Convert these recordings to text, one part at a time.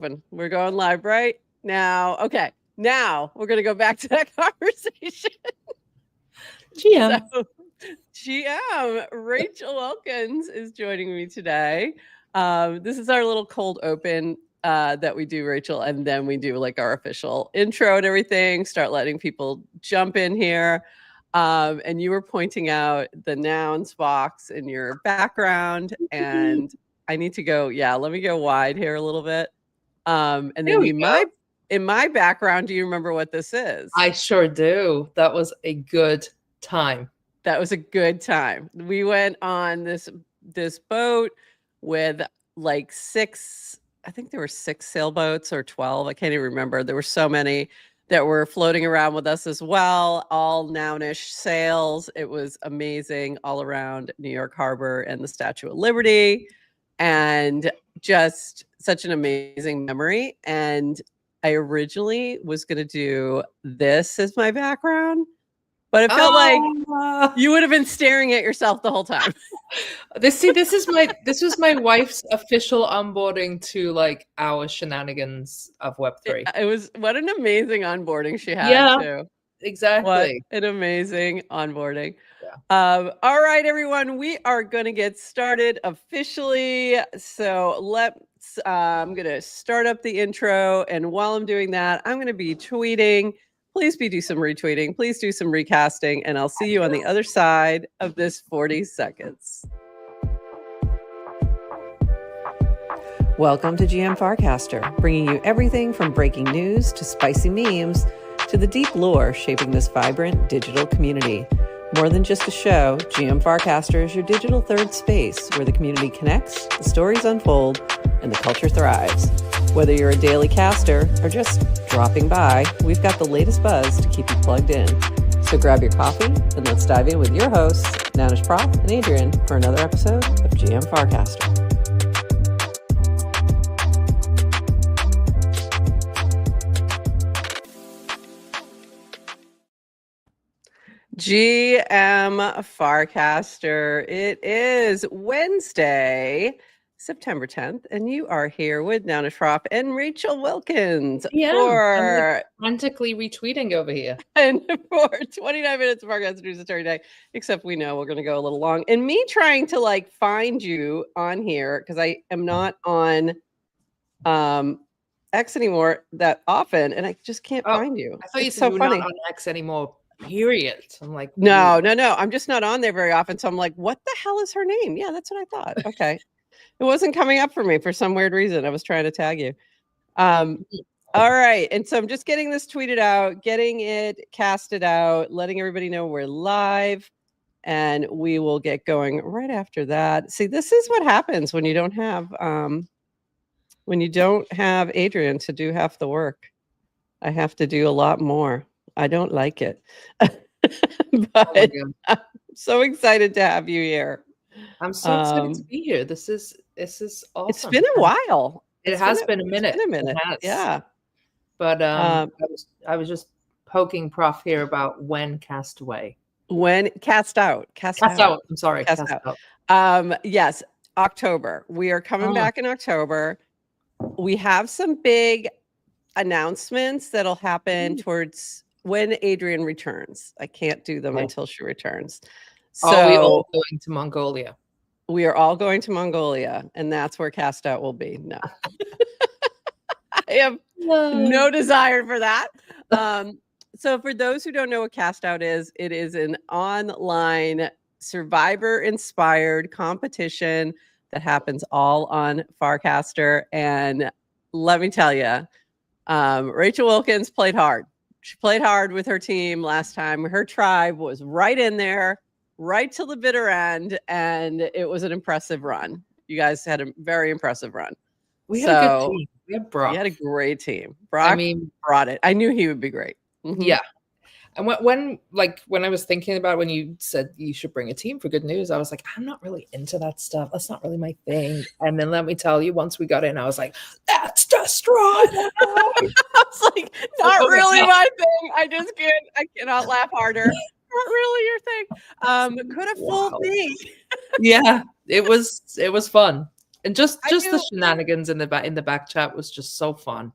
open. We're going live right now. Okay. Now we're going to go back to that conversation. GM. So, GM Rachel Wilkins is joining me today. This is our little cold open that we do, Rachel, and then we do like our official intro and everything, start letting people jump in here. And you were pointing out the nouns box in your background, and I need to go, let me go wide here a little bit. And then in my background, do you remember what this is? I sure do. That was a good time. That was a good time. We went on this boat with like I think there were 6 sailboats or 12. I can't even remember. There were so many that were floating around with us as well, all nounish sails. It was amazing all around New York Harbor and the Statue of Liberty, and just such an amazing memory. And I originally was going to do this as my background, but it felt like you would have been staring at yourself the whole time. This was my wife's official onboarding to like our shenanigans of Web3. It was, what an amazing onboarding she had too. Exactly. What an amazing onboarding. Yeah. All right, everyone, we are going to get started officially. So I'm going to start up the intro. And while I'm doing that, I'm going to be tweeting. Please do some retweeting. Please do some recasting. And I'll see you on the other side of this 40 seconds. Welcome to GM Farcaster, bringing you everything from breaking news to spicy memes to the deep lore shaping this vibrant digital community. More than just a show, GM Farcaster is your digital third space where the community connects, the stories unfold, and the culture thrives. Whether you're a daily caster or just dropping by, we've got the latest buzz to keep you plugged in. So grab your coffee and let's dive in with your hosts, Nanish Prof and Adrienne, for another episode of GM Farcaster. GM Farcaster. It is Wednesday, September 10th, and you are here with Nanish Prof and Rachel Wilkins for frantically retweeting over here. And for 29 minutes of Farcaster News Story Day, except we know we're going to go a little long. And me trying to like find you on here because I am not on X anymore that often, and I just can't find you. I thought you said you were not on X anymore. Period. I'm like, no. I'm just not on there very often. So I'm like, what the hell is her name? Yeah, that's what I thought. Okay. It wasn't coming up for me for some weird reason. I was trying to tag you. All right. And so I'm just getting this tweeted out, getting it casted out, letting everybody know we're live, and we will get going right after that. See, this is what happens when you don't have Adrienne to do half the work. I have to do a lot more. I don't like it, but I'm so excited to have you here. I'm so excited to be here. This is awesome. It's been a while. It has been a minute. It's been a minute. Yeah. But I was just poking Prof here about when cast away. When cast out. I'm sorry. Cast out. Yes, October. We are coming back in October. We have some big announcements that'll happen towards when Adrienne returns. I can't do them until she returns. So are we all going to Mongolia? We are all going to Mongolia, and that's where cast out will be. No. I have no desire for that. So for those who don't know what cast out is, it is an online survivor-inspired competition that happens all on Farcaster. And let me tell you, Rachel Wilkins played hard. She played hard with her team last time. Her tribe was right in there, right till the bitter end, and it was an impressive run. You guys had a very impressive run. We had a good team. We had Brock. You had a great team. Brock brought it. I knew he would be great. Mm-hmm. Yeah. And when I was thinking about when you said you should bring a team for good news, I was like, I'm not really into that stuff. That's not really my thing. And then let me tell you, once we got in, I was like, let's destroy. I was like, not really my thing. I cannot laugh harder. Not really your thing. Could have fooled me. Yeah, it was fun. And just I the knew, shenanigans in the back chat was just so fun.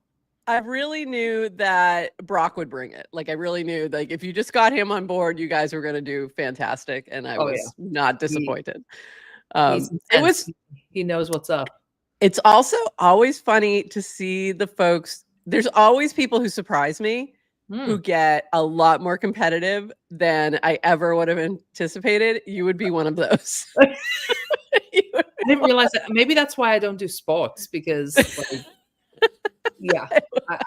I really knew that Brock would bring it. Like I really knew, like if you just got him on board, you guys were going to do fantastic, and I Oh yeah, was not disappointed. he's It intense. was. He knows what's up. It's also always funny to see the folks. There's always people who surprise me who get a lot more competitive than I ever would have anticipated. You would be one of those. I didn't realize that. Maybe that's why I don't do sports, because like, yeah,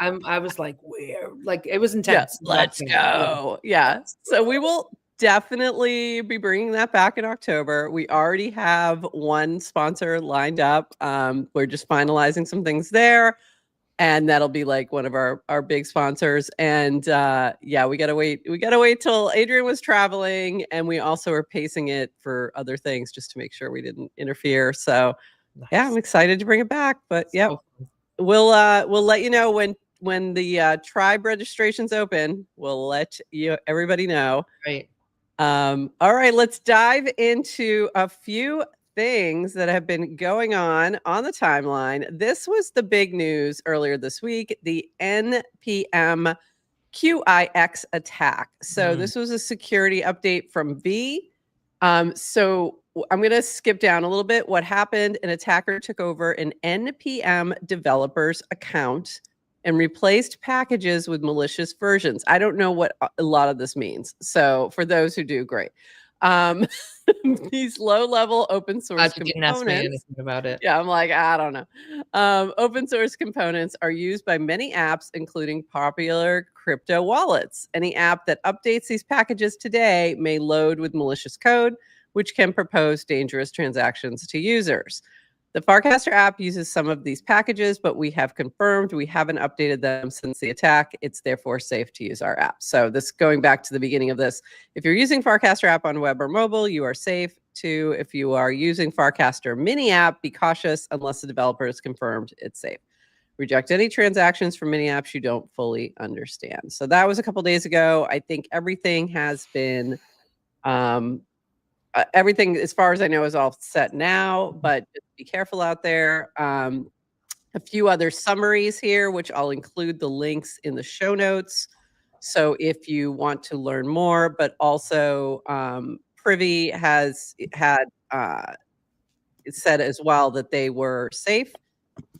I was like, where? Like it was intense. Yeah, let's go. Yeah. So we will definitely be bringing that back in October. We already have one sponsor lined up. We're just finalizing some things there. And that'll be like one of our big sponsors. And yeah, we gotta wait till Adrienne was traveling, and we also are pacing it for other things just to make sure we didn't interfere. So yeah, I'm excited to bring it back. But yeah, we'll let you know when the tribe registration's open. We'll let everybody know. Right. All right, let's dive into a few things that have been going on the timeline. This was the big news earlier this week, the NPM QIX attack. So this was a security update from V. So I'm going to skip down a little bit. What happened? An attacker took over an NPM developer's account and replaced packages with malicious versions. I don't know what a lot of this means. So for those who do, great. These low-level open source components. Didn't ask me anything about it. Yeah, I'm like, I don't know. Open source components are used by many apps, including popular crypto wallets. Any app that updates these packages today may load with malicious code, which can propose dangerous transactions to users. The Farcaster app uses some of these packages, but we have confirmed we haven't updated them since the attack. It's therefore safe to use our app. So this going back to the beginning of this, if you're using Farcaster app on web or mobile, you are safe to. If you are using Farcaster mini app, be cautious unless the developer has confirmed it's safe. Reject any transactions from mini apps you don't fully understand. So that was a couple days ago. I think everything has been everything, as far as I know, is all set now, but just be careful out there. A few other summaries here, which I'll include the links in the show notes. So if you want to learn more, but also Privy has had said as well that they were safe.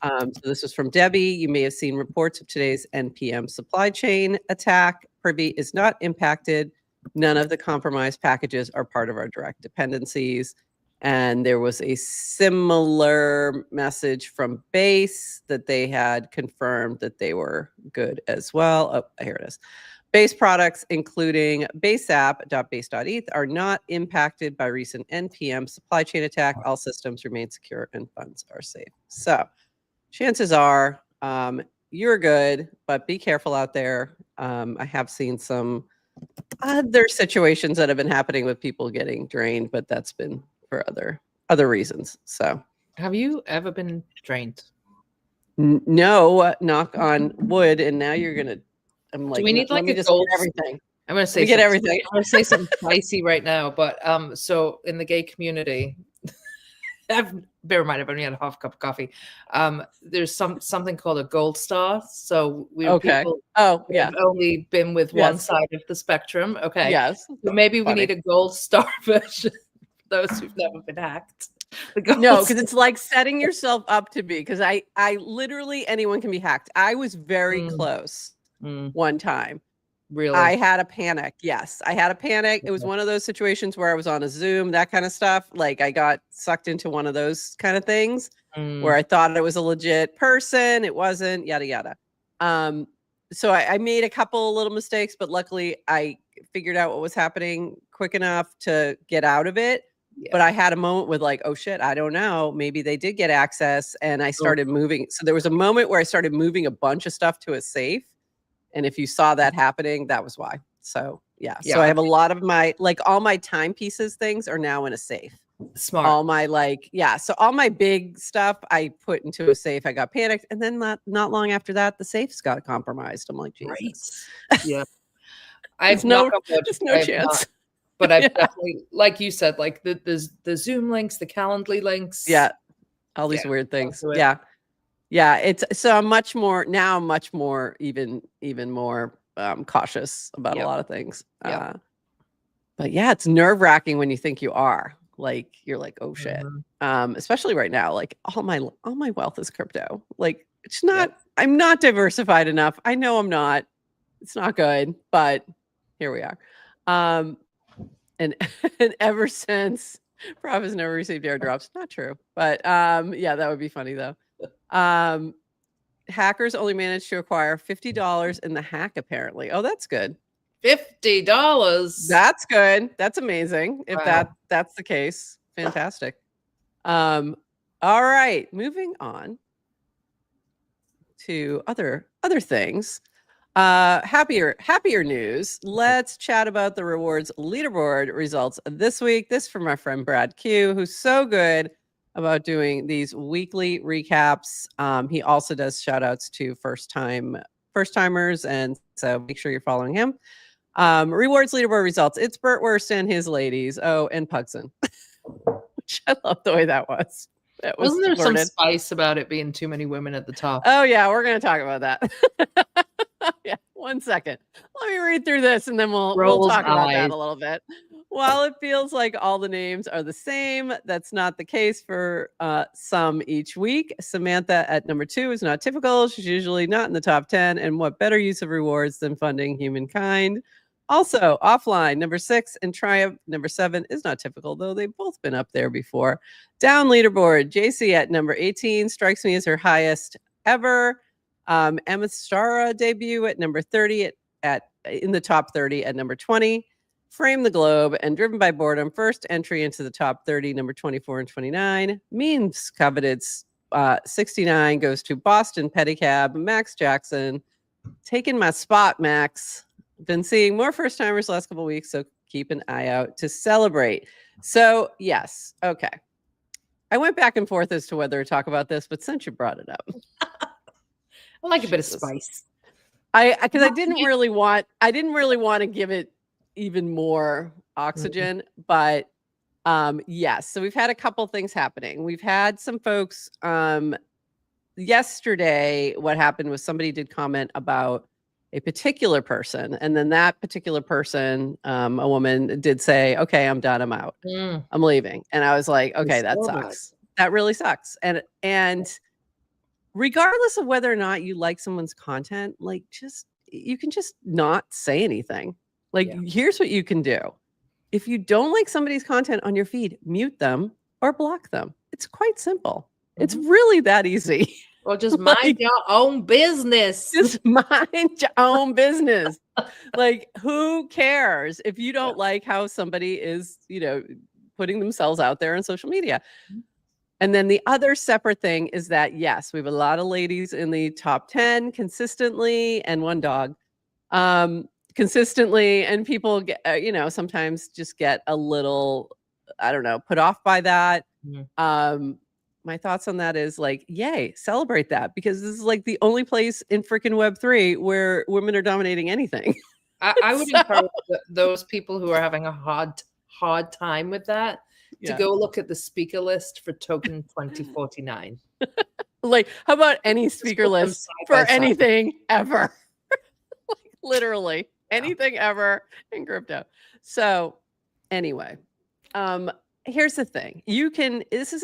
So this was from Debbie. You may have seen reports of today's NPM supply chain attack. Privy is not impacted. None of the compromised packages are part of our direct dependencies. And there was a similar message from Base that they had confirmed that they were good as well. Oh, here it is. Base products, including baseapp.base.eth, are not impacted by recent NPM supply chain attack. All systems remain secure and funds are safe. So chances are you're good, but be careful out there. I have seen some other situations that have been happening with people getting drained, but that's been for other reasons. So have you ever been drained? No, knock on wood. And now you're gonna, I'm like, do we need like a gold? Everything. I'm gonna say get everything. I'm gonna say something spicy right now, but so in the gay community, bear in mind I've only had a half cup of coffee. There's something called a gold star. So we're people have only been with one side of the spectrum. Okay. Yes. So maybe we need a gold star version for those who've never been hacked. No, because it's like setting yourself up to be, because I literally, anyone can be hacked. I was very close one time. Really? I had a panic. Yes, I had a panic. It was one of those situations where I was on a Zoom, that kind of stuff. Like I got sucked into one of those kind of things where I thought it was a legit person. It wasn't, yada, yada. So I made a couple little mistakes, but luckily I figured out what was happening quick enough to get out of it. Yeah. But I had a moment with like, oh shit, I don't know. Maybe they did get access. And I started moving. So there was a moment where I started moving a bunch of stuff to a safe. And if you saw that happening, that was why. So yeah. So I have a lot of my, like all my timepieces things are now in a safe. Smart. All my like, yeah. So all my big stuff I put into a safe. I got panicked. And then not long after that, the safes got compromised. I'm like, Jesus. Right. Yeah. There's no chance. But I've definitely, like you said, like the Zoom links, the Calendly links. Yeah. all these weird things. It. Yeah. Yeah. It's so I'm much more even more cautious about a lot of things. But yeah, it's nerve wracking when you think you are like, you're like, oh shit. Especially right now, like all my wealth is crypto. Like it's not, I'm not diversified enough. I know I'm not, it's not good, but here we are. And ever since Prop has never received airdrops. Not true. But yeah, that would be funny though. Hackers only managed to acquire $50 in the hack, apparently. Oh, that's good. $50. That's good. That's amazing. If that's the case. Fantastic. All right. Moving on to other things. Happier news. Let's chat about the rewards leaderboard results this week. This from my friend Brad Q, who's so good about doing these weekly recaps. He also does shout outs to first timers, and so make sure you're following him. Rewards leaderboard results. It's Burt Wurst and his ladies. Oh, and Pugson. Which I love the way that was. Wasn't there some spice about it being too many women at the top? Oh yeah, we're gonna talk about that. Yeah, 1 second. Let me read through this and then we'll talk about that a little bit. While it feels like all the names are the same, that's not the case for some each week. Samantha at number 2 is not typical. She's usually not in the top 10. And what better use of rewards than funding humankind? Also, offline, number 6, and Triumph, number 7, is not typical, though they've both been up there before. Down leaderboard, JC at number 18 strikes me as her highest ever. Emma Stara debut at number 30 in the top 30 at number 20. Frame the Globe and Driven by Boredom, first entry into the top 30, number 24 and 29. Means coveted 69 goes to Boston Pedicab, Max Jackson. Taking my spot, Max. Been seeing more first timers last couple of weeks, so keep an eye out to celebrate. So yes, okay. I went back and forth as to whether to talk about this, but since you brought it up. I like a bit of spice. Because I didn't really want to give it even more oxygen, but yes. So we've had a couple things happening. We've had some folks yesterday. What happened was somebody did comment about a particular person, and then that particular person, a woman, did say, "Okay, I'm done. I'm out. I'm leaving." And I was like, "Okay, that sucks. That really sucks." And regardless of whether or not you like someone's content, like you can just not say anything. Like, here's what you can do. If you don't like somebody's content on your feed, mute them or block them. It's quite simple. It's really that easy. Or just mind your own business. Just mind your own business. Like, who cares if you don't like how somebody is, putting themselves out there on social media? And then the other separate thing is that, yes, we have a lot of ladies in the top 10 consistently, and one dog consistently. And people get, sometimes just get a little, I don't know, put off by that. My thoughts on that is like, yay, celebrate that, because this is like the only place in freaking Web3 where women are dominating anything. I would encourage those people who are having a hard time with that to go look at the speaker list for token 2049. Like, how about any speaker list for anything ever? Like, literally anything ever in crypto. So anyway, here's the thing. You can, this is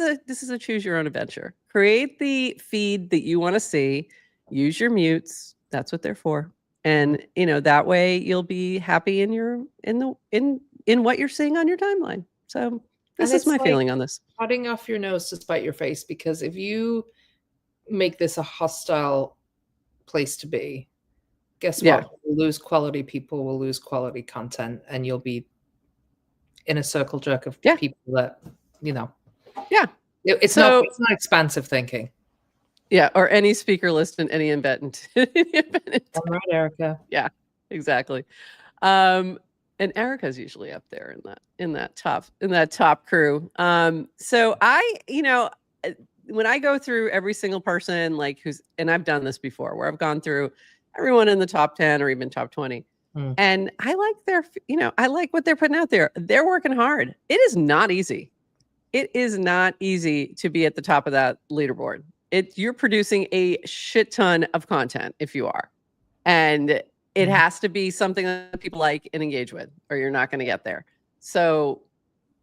a choose your own adventure. Create the feed that you want to see, use your mutes. That's what they're for. And that way you'll be happy in what you're seeing on your timeline. So this is my feeling on this. Cutting off your nose to spite your face, because if you make this a hostile place to be, guess what? We'll lose quality people, we'll lose quality content, and you'll be in a circle jerk of people that, it's not expansive thinking. Yeah, or any speaker list in any event. All right, Erica. Yeah, exactly. And Erica's usually up there in that top crew. So when I go through every single person, like and I've done this before, where I've gone through everyone in the top 10 or even top 20. And I like I like what they're putting out there. They're working hard. It is not easy. it is not easy to be at the top of that leaderboard. You're producing a shit ton of content if you are. And it has to be something that people like and engage with, or you're not going to get there. So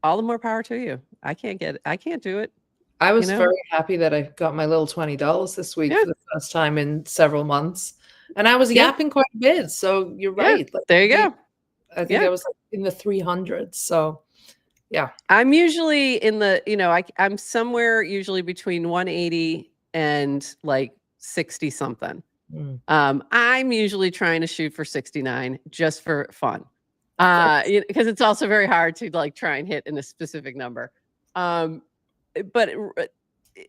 all the more power to you. I can't do it. I was very happy that I got my little $20 this week for the first time in several months. And I was yapping quite a bit. So you're right. Like, there you go. I think I was like in the 300s. So yeah. I'm usually in the, I'm somewhere usually between 180 and like 60 something. I'm usually trying to shoot for 69 just for fun. Because it's also very hard to like try and hit in a specific number. But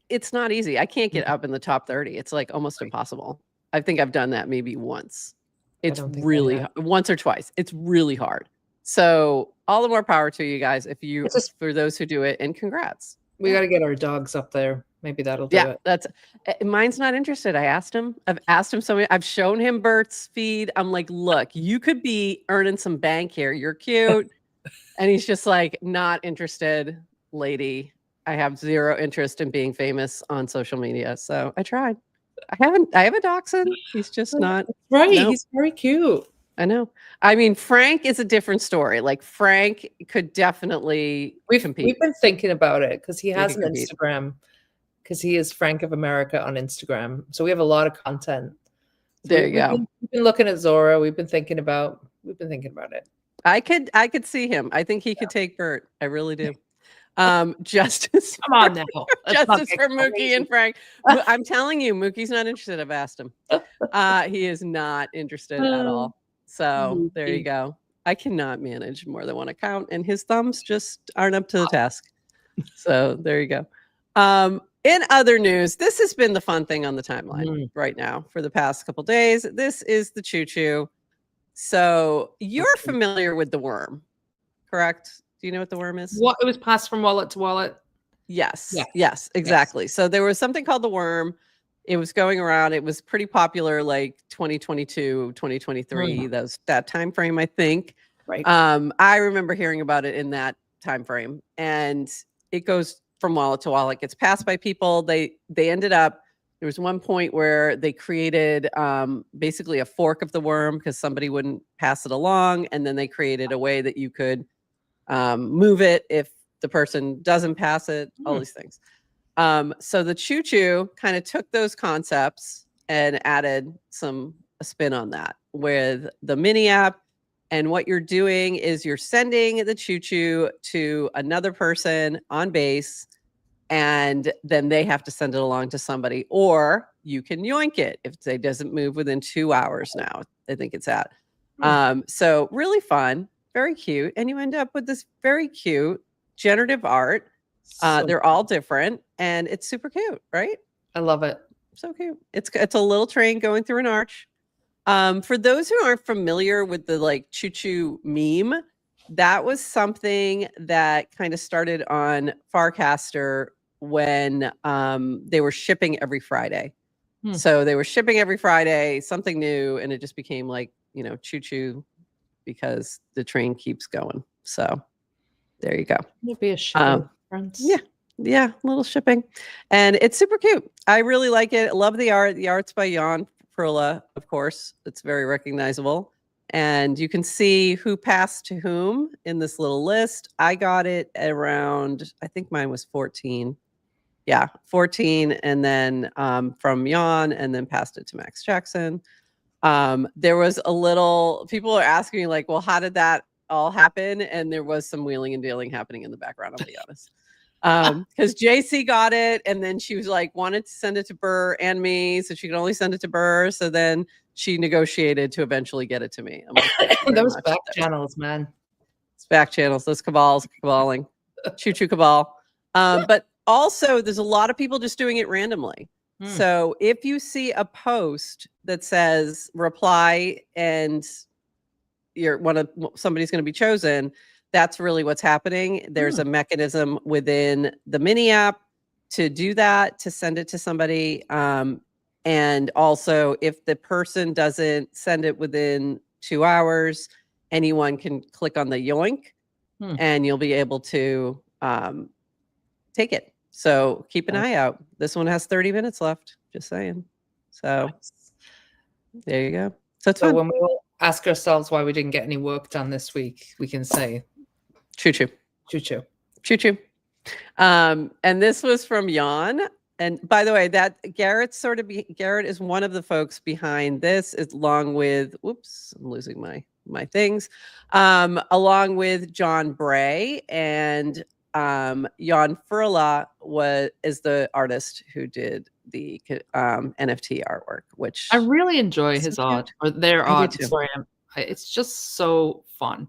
it's not easy. I can't get up in the top 30. It's like almost impossible. I think I've done that maybe once. It's really once or twice. It's really hard. So all the more power to you guys for those who do it, and congrats. We got to get our dogs up there. Maybe that'll do it. That's mine's not interested. I've asked him so many. I've shown him Bert's feed. I'm like, look, you could be earning some bank here. You're cute. And he's just like, not interested, lady. I have zero interest in being famous on social media. So I tried. I have a dachshund. He's just not. Right. Nope. He's very cute. I know. I mean, Frank is a different story. Like Frank could definitely compete. We've been thinking about it because he has an Instagram, because he is Frank of America on Instagram. So we have a lot of content. So there you go. We've been looking at Zora. We've been thinking about it. I could see him. I think he could take Bert. I really do. Justice. Come on now. Justice for Mookie and Frank. I'm telling you, Mookie's not interested. I've asked him. He is not interested at all. So there you go. I cannot manage more than one account, and his thumbs just aren't up to the task. So there you go. In other news, this has been the fun thing on the timeline right now for the past couple days. This is the Choo Choo. So you're familiar with the worm, correct? Do you know what the worm is? What, it was passed from wallet to wallet? Yes. Yes, exactly. Yes. So there was something called the worm. It was going around. It was pretty popular, like 2022, 2023, that time frame, I think. Right. I remember hearing about it in that time frame. And it goes from wallet to wallet, gets passed by people. They ended up, there was one point where they created basically a fork of the worm because somebody wouldn't pass it along. And then they created a way that you could move it if the person doesn't pass it, all these things. So the Choo Choo kind of took those concepts and added a spin on that with the mini app. And what you're doing is you're sending the Choo Choo to another person on base, and then they have to send it along to somebody, or you can yoink it if it doesn't move within 2 hours now, I think it's at. So really fun, very cute. And you end up with this very cute generative art. They're all different, and it's super cute, right? I love it. So cute. It's a little train going through an arch. For those who aren't familiar with the like Choo Choo meme, that was something that kind of started on Farcaster when they were shipping every Friday. So they were shipping every Friday, something new, and it just became like, Choo Choo because the train keeps going. So there you go. It'd be a shipping difference. Yeah, a little shipping. And it's super cute. I really like it. I love the art. The art's by Jan Perla, of course. It's very recognizable. And you can see who passed to whom in this little list. I got it around, I think mine was 14. Yeah, 14. And then from Jan, and then passed it to Max Jackson. There was people are asking me like, well, how did that all happen? And there was some wheeling and dealing happening in the background, I'll be honest. Because JC got it, and then she was like, wanted to send it to Burr and me, so she could only send it to Burr. So then she negotiated to eventually get it to me. I'm like, those back channels, man. It's back channels, those caballing, Choo Choo cabal. But also, there's a lot of people just doing it randomly. So if you see a post that says reply and somebody's going to be chosen, that's really what's happening. There's a mechanism within the mini app to do that, to send it to somebody. And also, if the person doesn't send it within 2 hours, anyone can click on the yoink and you'll be able to take it. So keep an eye out. This one has 30 minutes left. Just saying. So there you go. So it's fun. when we all ask ourselves why we didn't get any work done this week, we can say, choo choo. Choo choo. Choo choo. And this was from Jan. And by the way, that Garrett is one of the folks behind this, along with, whoops, I'm losing my things, along with John Bray, and Jan Furla is the artist who did the NFT artwork, which I really enjoy his art, or their art. Sorry, it's just so fun.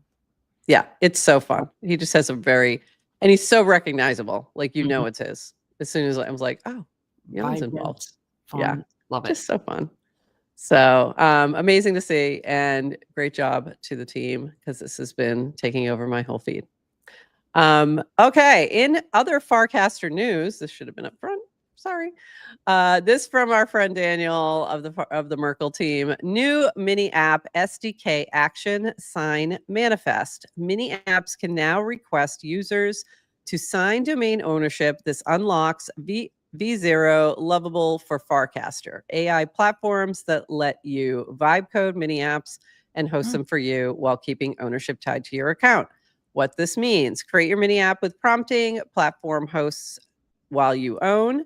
Yeah, it's so fun. He just has and he's so recognizable. Like, you know, it's his. As soon as I was like, oh, Jan's involved. Fun. Yeah, love it. Just so fun. So amazing to see, and great job to the team, because this has been taking over my whole feed. Okay, in other Farcaster news, this should have been up front. Sorry. This from our friend Daniel of the Merkle team. New mini app SDK action sign manifest. Mini apps can now request users to sign domain ownership. This unlocks V0 lovable for Farcaster, AI platforms that let you vibe code mini apps and host them for you while keeping ownership tied to your account. What this means: create your mini app with prompting, platform hosts while you own.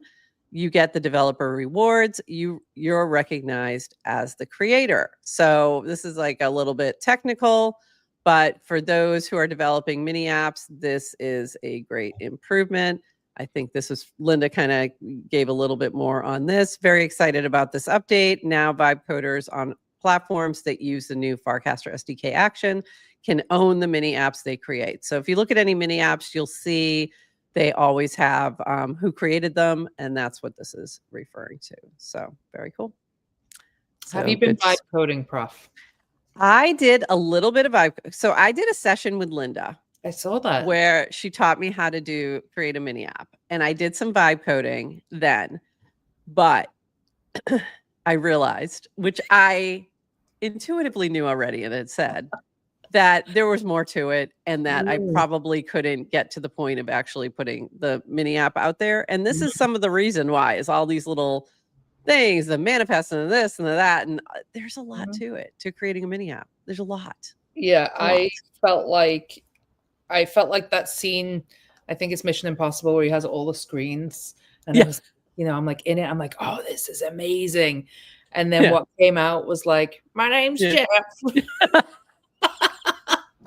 You get the developer rewards. You're recognized as the creator. So this is like a little bit technical, but for those who are developing mini apps, this is a great improvement. I think this is, Linda kind of gave a little bit more on this. Very excited about this update. Now vibe coders on platforms that use the new Farcaster SDK action can own the mini apps they create. So if you look at any mini apps, you'll see they always have who created them, and that's what this is referring to. So very cool. So have you been vibe coding, Prof? I did a little bit of vibe. So I did a session with Linda. I saw that, where she taught me how to create a mini app, and I did some vibe coding then, but I realized, which I intuitively knew already, and it said that there was more to it, and that I probably couldn't get to the point of actually putting the mini app out there. And this is some of the reason why, is all these little things, the manifest and this and that, and there's a lot to it, to creating a mini app. There's a lot. Yeah, I felt like that scene, I think it's Mission Impossible, where he has all the screens, and I was, I'm like in it, I'm like, oh, this is amazing. And then what came out was like, my name's Jeff.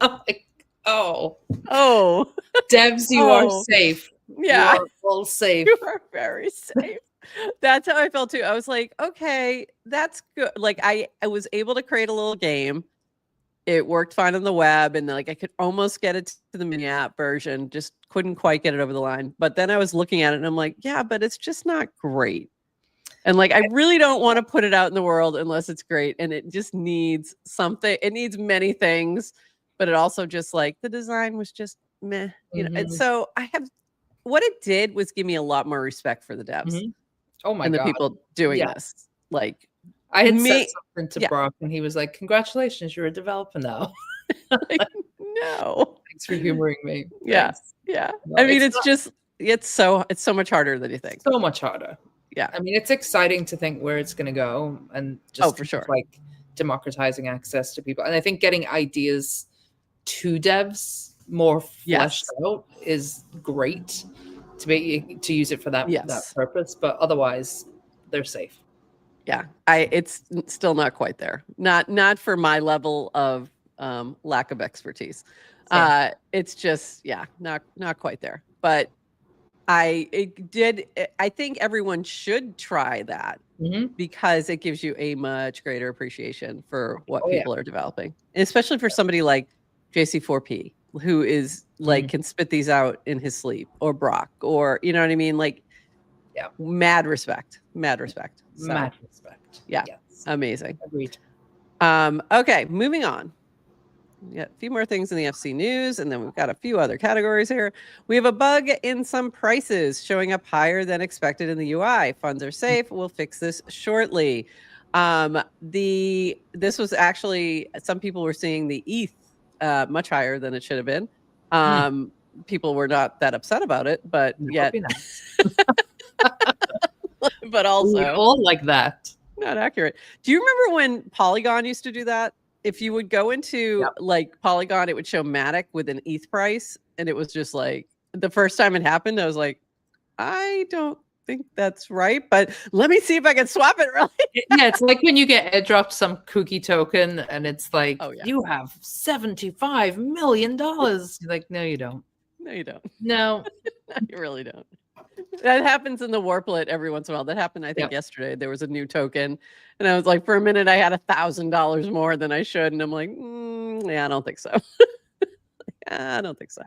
I'm like, oh, devs, you are safe. Yeah, you are all safe. You are very safe. That's how I felt too. I was like, okay, that's good. Like I was able to create a little game. It worked fine on the web, and like I could almost get it to the mini app version, just couldn't quite get it over the line. But then I was looking at it and I'm like, yeah, but it's just not great. And like, I really don't want to put it out in the world unless it's great. And it just needs something. It needs many things, but it also just, like, the design was just meh, you know. And so what it did was give me a lot more respect for the devs. Oh my God. And the people doing this. Like, I had said something to Brock, and he was like, congratulations, you're a developer now. Like, no. Thanks for humoring me. Yeah. Yeah. No, I mean, it's so much harder than you think. So much harder. Yeah. I mean, it's exciting to think where it's going to go, and just for sure, like democratizing access to people. And I think getting ideas to devs more fleshed out is great to use it for that purpose. But otherwise, they're safe. Yeah, it's still not quite there. Not for my level of lack of expertise. It's just not quite there. But I think everyone should try that because it gives you a much greater appreciation for what people are developing, and especially for somebody like JC4P, who is like can spit these out in his sleep, or Brock, or you know what I mean, like mad respect. So, mad respect. Yeah, yes. Amazing. Agreed. Okay, moving on. We got a few more things in the FC news, and then we've got a few other categories here. We have a bug in some prices showing up higher than expected in the UI. Funds are safe. We'll fix this shortly. This was actually, some people were seeing the ETH much higher than it should have been. people were not that upset about it, but That would yet, be nice. but We would also all like that. not accurate. Do you remember when Polygon used to do that? If you would go into Yep. like Polygon, it would show Matic with an ETH price. And it was just like the first time it happened, I was like, I don't think that's right, but let me see if I can swap it really. Yeah, it's like when you get airdropped some kooky token and it's like, Oh, yeah. you have $75 million. You're like, no, you don't. No, you don't. No. You really don't. That happens in the Warplet every once in a while. That happened, I think, Yep. yesterday. There was a new token, and I was like, for a minute, I had $1,000 more than I should, and I'm like, yeah, I don't think so. I don't think so.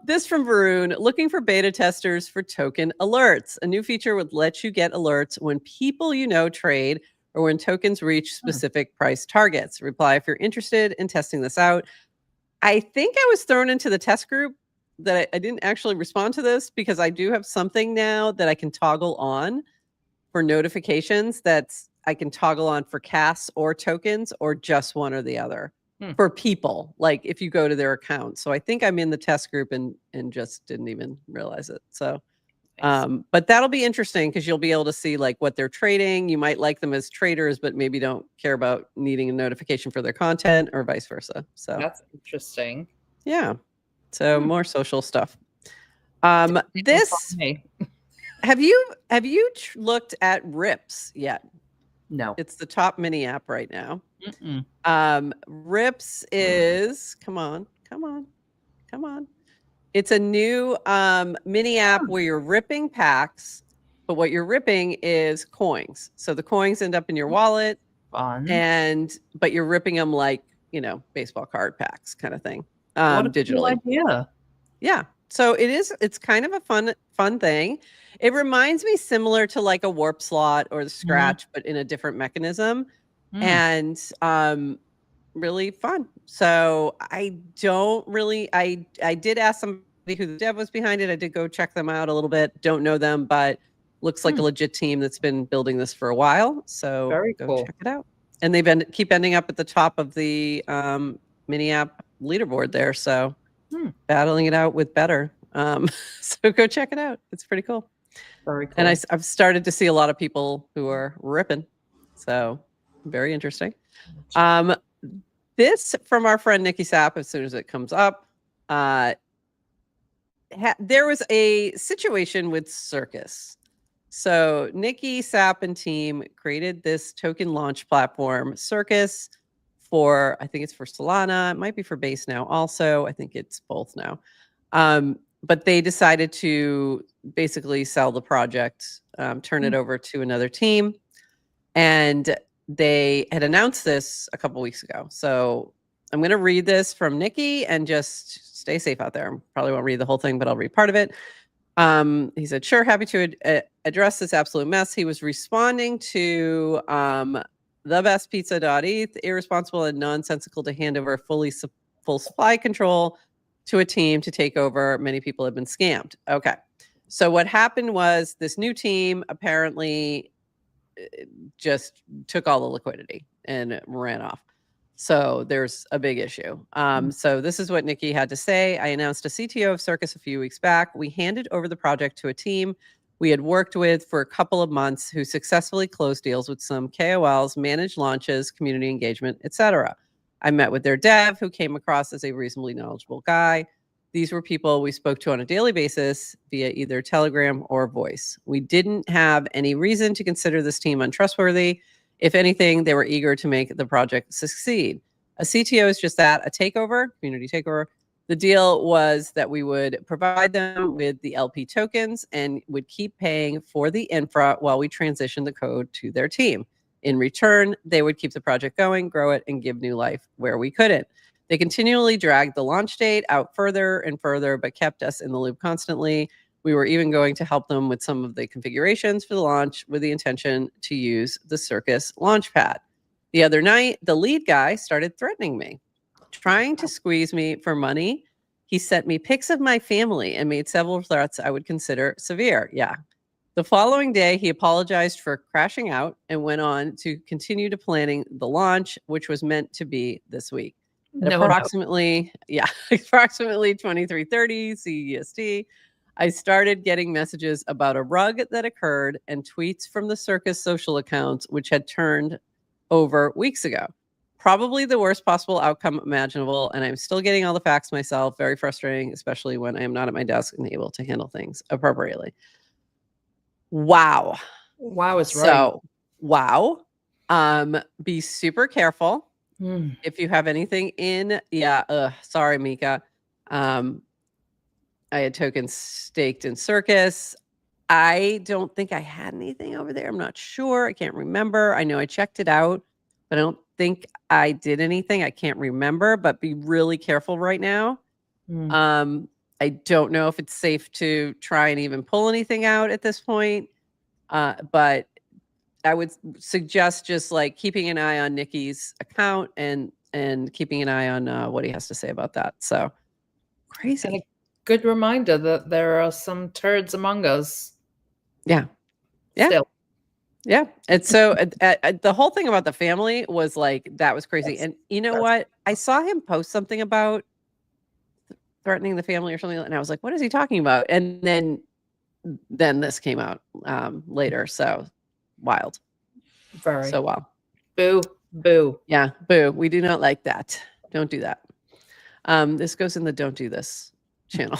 This from Varun, looking for beta testers for token alerts. A new feature would let you get alerts when people you know trade or when tokens reach specific price targets. Reply if you're interested in testing this out. I think I was thrown into the test group that I didn't actually respond to this because I do have something now that I can toggle on for notifications that's I can toggle on for casts or tokens or just one or the other for people, like if you go to their account. So I think I'm in the test group and just didn't even realize it. So but that'll be interesting because you'll be able to see like what they're trading. You might like them as traders, but maybe don't care about needing a notification for their content or vice versa. So that's interesting. Yeah. So more social stuff. This have you looked at Rips yet? No. It's the top mini app right now. Rips is come on. It's a new mini app where you're ripping packs, but what you're ripping is coins. So the coins end up in your wallet. Fun. But you're ripping them like, baseball card packs kind of thing. What a digitally. cool idea. Yeah. So it's kind of a fun thing. It reminds me similar to like a warp slot or the scratch, but in a different mechanism. And really fun. So I did ask somebody who the dev was behind it. I did go check them out a little bit. Don't know them, but looks like a legit team that's been building this for a while. So very go cool. check it out. And they keep ending up at the top of the mini app leaderboard there. So battling it out with better. So go check it out. It's pretty cool. Very cool. And I've started to see a lot of people who are ripping. So very interesting. This from our friend Nikki Sapp, as soon as it comes up. There was a situation with Circus. So Nikki Sapp and team created this token launch platform, Circus, for, I think it's for Solana. It might be for Base now also. I think it's both now. But they decided to basically sell the project, turn it over to another team. And they had announced this a couple weeks ago. So I'm going to read this from Nikki and just stay safe out there. Probably won't read the whole thing, but I'll read part of it. He said, sure, happy to address this absolute mess. He was responding to thebestpizza.eth, irresponsible and nonsensical to hand over full supply control to a team to take over. Many people have been scammed. Okay. So what happened was this new team apparently just took all the liquidity and ran off. So there's a big issue. So this is what Nikki had to say. I announced a CTO of Circus a few weeks back. We handed over the project to a team we had worked with for a couple of months who successfully closed deals with some KOLs, managed launches, community engagement, etc. I met with their dev, who came across as a reasonably knowledgeable guy. These were people we spoke to on a daily basis via either Telegram or voice. We didn't have any reason to consider this team untrustworthy. If anything, they were eager to make the project succeed. A CTO is just that, a takeover, community takeover. The deal was that we would provide them with the LP tokens and would keep paying for the infra while we transitioned the code to their team. In return, they would keep the project going, grow it, and give new life where we couldn't. They continually dragged the launch date out further and further, but kept us in the loop constantly. We were even going to help them with some of the configurations for the launch with the intention to use the Circus Launchpad. The other night, the lead guy started threatening me, trying to squeeze me for money. He sent me pics of my family and made several threats I would consider severe. Yeah. The following day, he apologized for crashing out and went on to continue to planning the launch, which was meant to be this week. At approximately 23:30 CEST, I started getting messages about a rug that occurred and tweets from the circus social accounts, which had turned over weeks ago. Probably the worst possible outcome imaginable, and I'm still getting all the facts myself. Very frustrating, especially when I am not at my desk and able to handle things appropriately. Wow. Wow is right. So, wow. Be super careful. Mm. If you have anything in, sorry, Mika. I had tokens staked in circus. I don't think I had anything over there. I'm not sure. I can't remember. I know I checked it out, but I don't think I did anything. I can't remember, but be really careful right now. Mm. I don't know if it's safe to try and even pull anything out at this point. But I would suggest just like keeping an eye on Nikki's account and keeping an eye on what he has to say about that. So crazy. And a good reminder that there are some turds among us. Yeah. Yeah. Still. Yeah. And so the whole thing about the family was like, that was crazy. And you know what? I saw him post something about threatening the family or something. And I was like, what is he talking about? And then this came out later. So wild. Very. So wow. Boo. Boo. Yeah. Boo. We do not like that. Don't do that. This goes in the don't do this channel.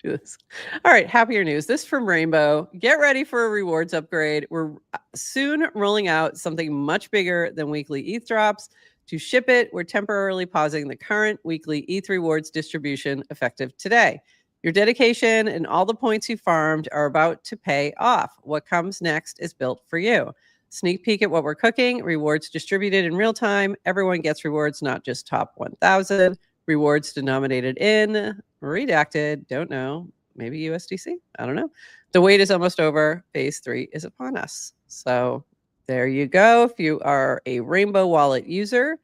Do this. All right. Happier news. This from Rainbow. Get ready for a rewards upgrade. We're soon rolling out something much bigger than weekly ETH drops. To ship it, we're temporarily pausing the current weekly ETH rewards distribution effective today. Your dedication and all the points you farmed are about to pay off. What comes next is built for you. Sneak peek at what we're cooking. Rewards distributed in real time. Everyone gets rewards, not just top 1,000. Rewards denominated in redacted. Don't know. Maybe USDC. I don't know. The wait is almost over. Phase 3 is upon us. So there you go. If you are a Rainbow Wallet user,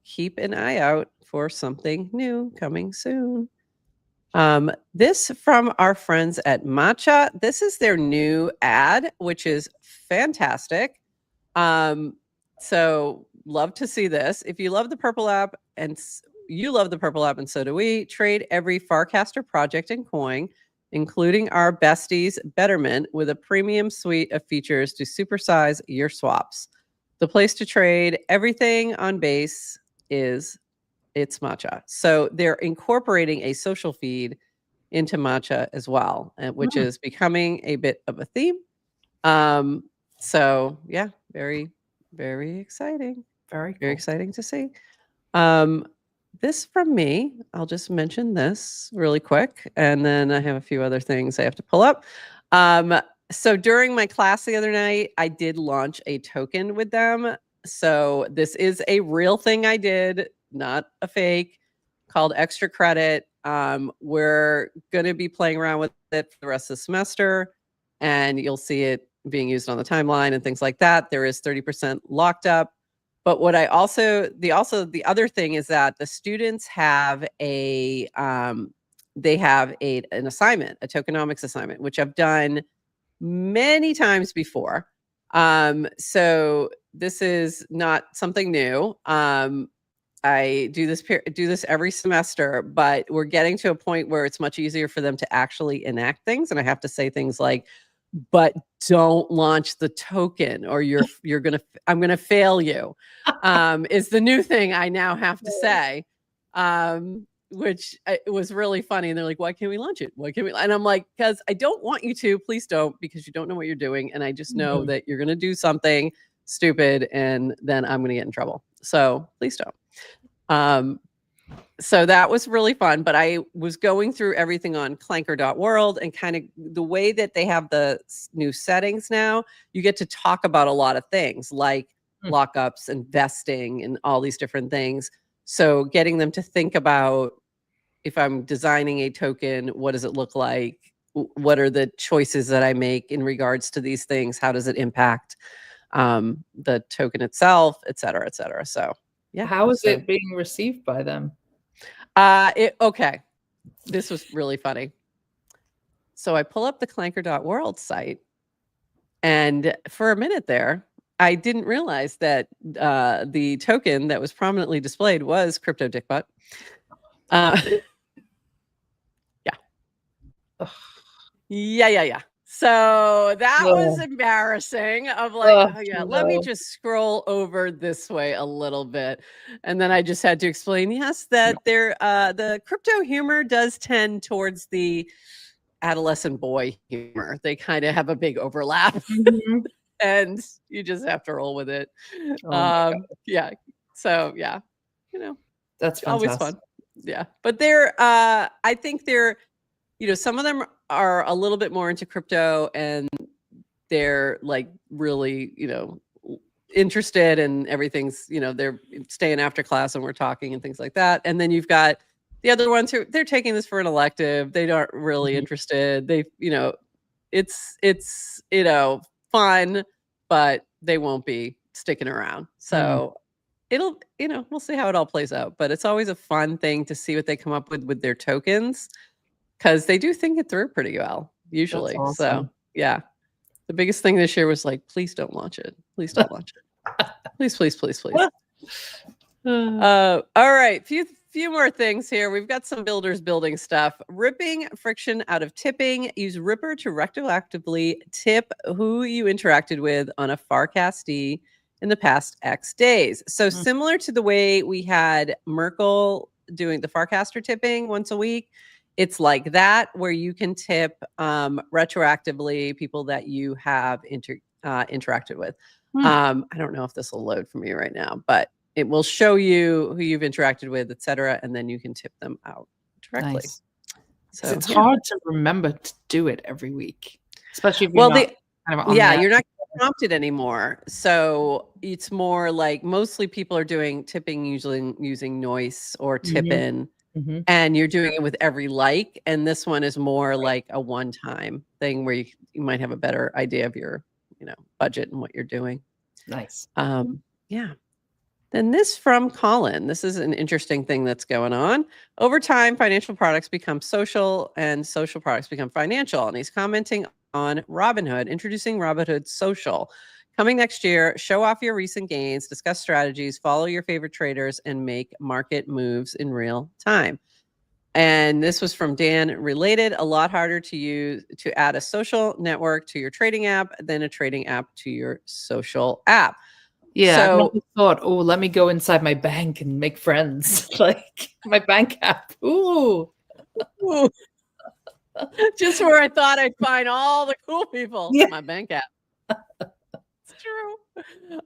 keep an eye out for something new coming soon. This from our friends at Matcha. This is their new ad, which is fantastic. So love to see this. If you love the Purple app and you love the Purple app and so do we, trade every Farcaster project and coin, including our besties Betterment, with a premium suite of features to supersize your swaps. The place to trade everything on base is it's Matcha. So they're incorporating a social feed into Matcha as well, which is becoming a bit of a theme. So yeah, very, very exciting. Very cool. Very exciting to see. This from me, I'll just mention this really quick, and then I have a few other things I have to pull up. So during my class the other night, I did launch a token with them. So this is a real thing I did, not a fake, called Extra Credit. We're going to be playing around with it for the rest of the semester, and you'll see it being used on the timeline and things like that. There is 30% locked up. But what I the other thing is that the students have an assignment, a tokenomics assignment, which I've done many times before. So this is not something new. I do this every semester, but we're getting to a point where it's much easier for them to actually enact things. And I have to say things like, but don't launch the token or I'm going to fail you, is the new thing I now have to say, which it was really funny. And they're like, why can't we launch it? Why can't we? And I'm like, because I don't want you to, please don't, because you don't know what you're doing. And I just know that you're going to do something stupid and then I'm going to get in trouble. So please don't. So that was really fun, but I was going through everything on clanker.world and kind of the way that they have the new settings now, you get to talk about a lot of things like lockups and vesting and all these different things. So getting them to think about, if I'm designing a token, what does it look like? What are the choices that I make in regards to these things? How does it impact the token itself, et cetera, et cetera. So yeah. How is it being received by them? Okay. This was really funny. So I pull up the clanker.world site, and for a minute there, I didn't realize that the token that was prominently displayed was crypto dick butt. Yeah. So that was embarrassing. Of like, oh yeah, let me just scroll over this way a little bit, and then I just had to explain, yes, that the crypto humor does tend towards the adolescent boy humor. They kind of have a big overlap, and you just have to roll with it. Yeah. So yeah, that's always fantastic. fun. Yeah, but I think they're, some of them are a little bit more into crypto, and they're like really, interested, and everything's, they're staying after class and we're talking and things like that. And then you've got the other ones who they're taking this for an elective. They aren't really interested. They, it's fun, but they won't be sticking around. So it'll, we'll see how it all plays out. But it's always a fun thing to see what they come up with their tokens, because they do think it through pretty well usually. Awesome. So yeah, the biggest thing this year was like, please don't launch it. Please don't launch it. Please. All right, few more things here. We've got some builders building stuff. Ripping friction out of tipping. Use Ripper to retroactively tip who you interacted with on a Farcaster in the past X days. So similar to the way we had Merkle doing the Farcaster tipping once a week, it's like that, where you can tip retroactively people that you have interacted with. I don't know if this will load for me right now, but it will show you who you've interacted with, etc., and then you can tip them out directly. Nice. So it's yeah. hard to remember to do it every week, especially if you're not kind of on you're not prompted anymore. So it's more like mostly people are doing tipping usually using Noise or Tippin. And you're doing it with every like, and this one is more like a one-time thing where you might have a better idea of your, budget and what you're doing. Nice. Yeah. Then this from Colin. This is an interesting thing that's going on. Over time, financial products become social and social products become financial. And he's commenting on Robinhood, introducing Robinhood Social. Coming next year, show off your recent gains, discuss strategies, follow your favorite traders, and make market moves in real time. And this was from Dan. Related, a lot harder to use to add a social network to your trading app than a trading app to your social app. Yeah, so, I've never thought, oh, let me go inside my bank and make friends, like my bank app. Ooh. Just where I thought I'd find all the cool people. Yeah. My bank app. It's true.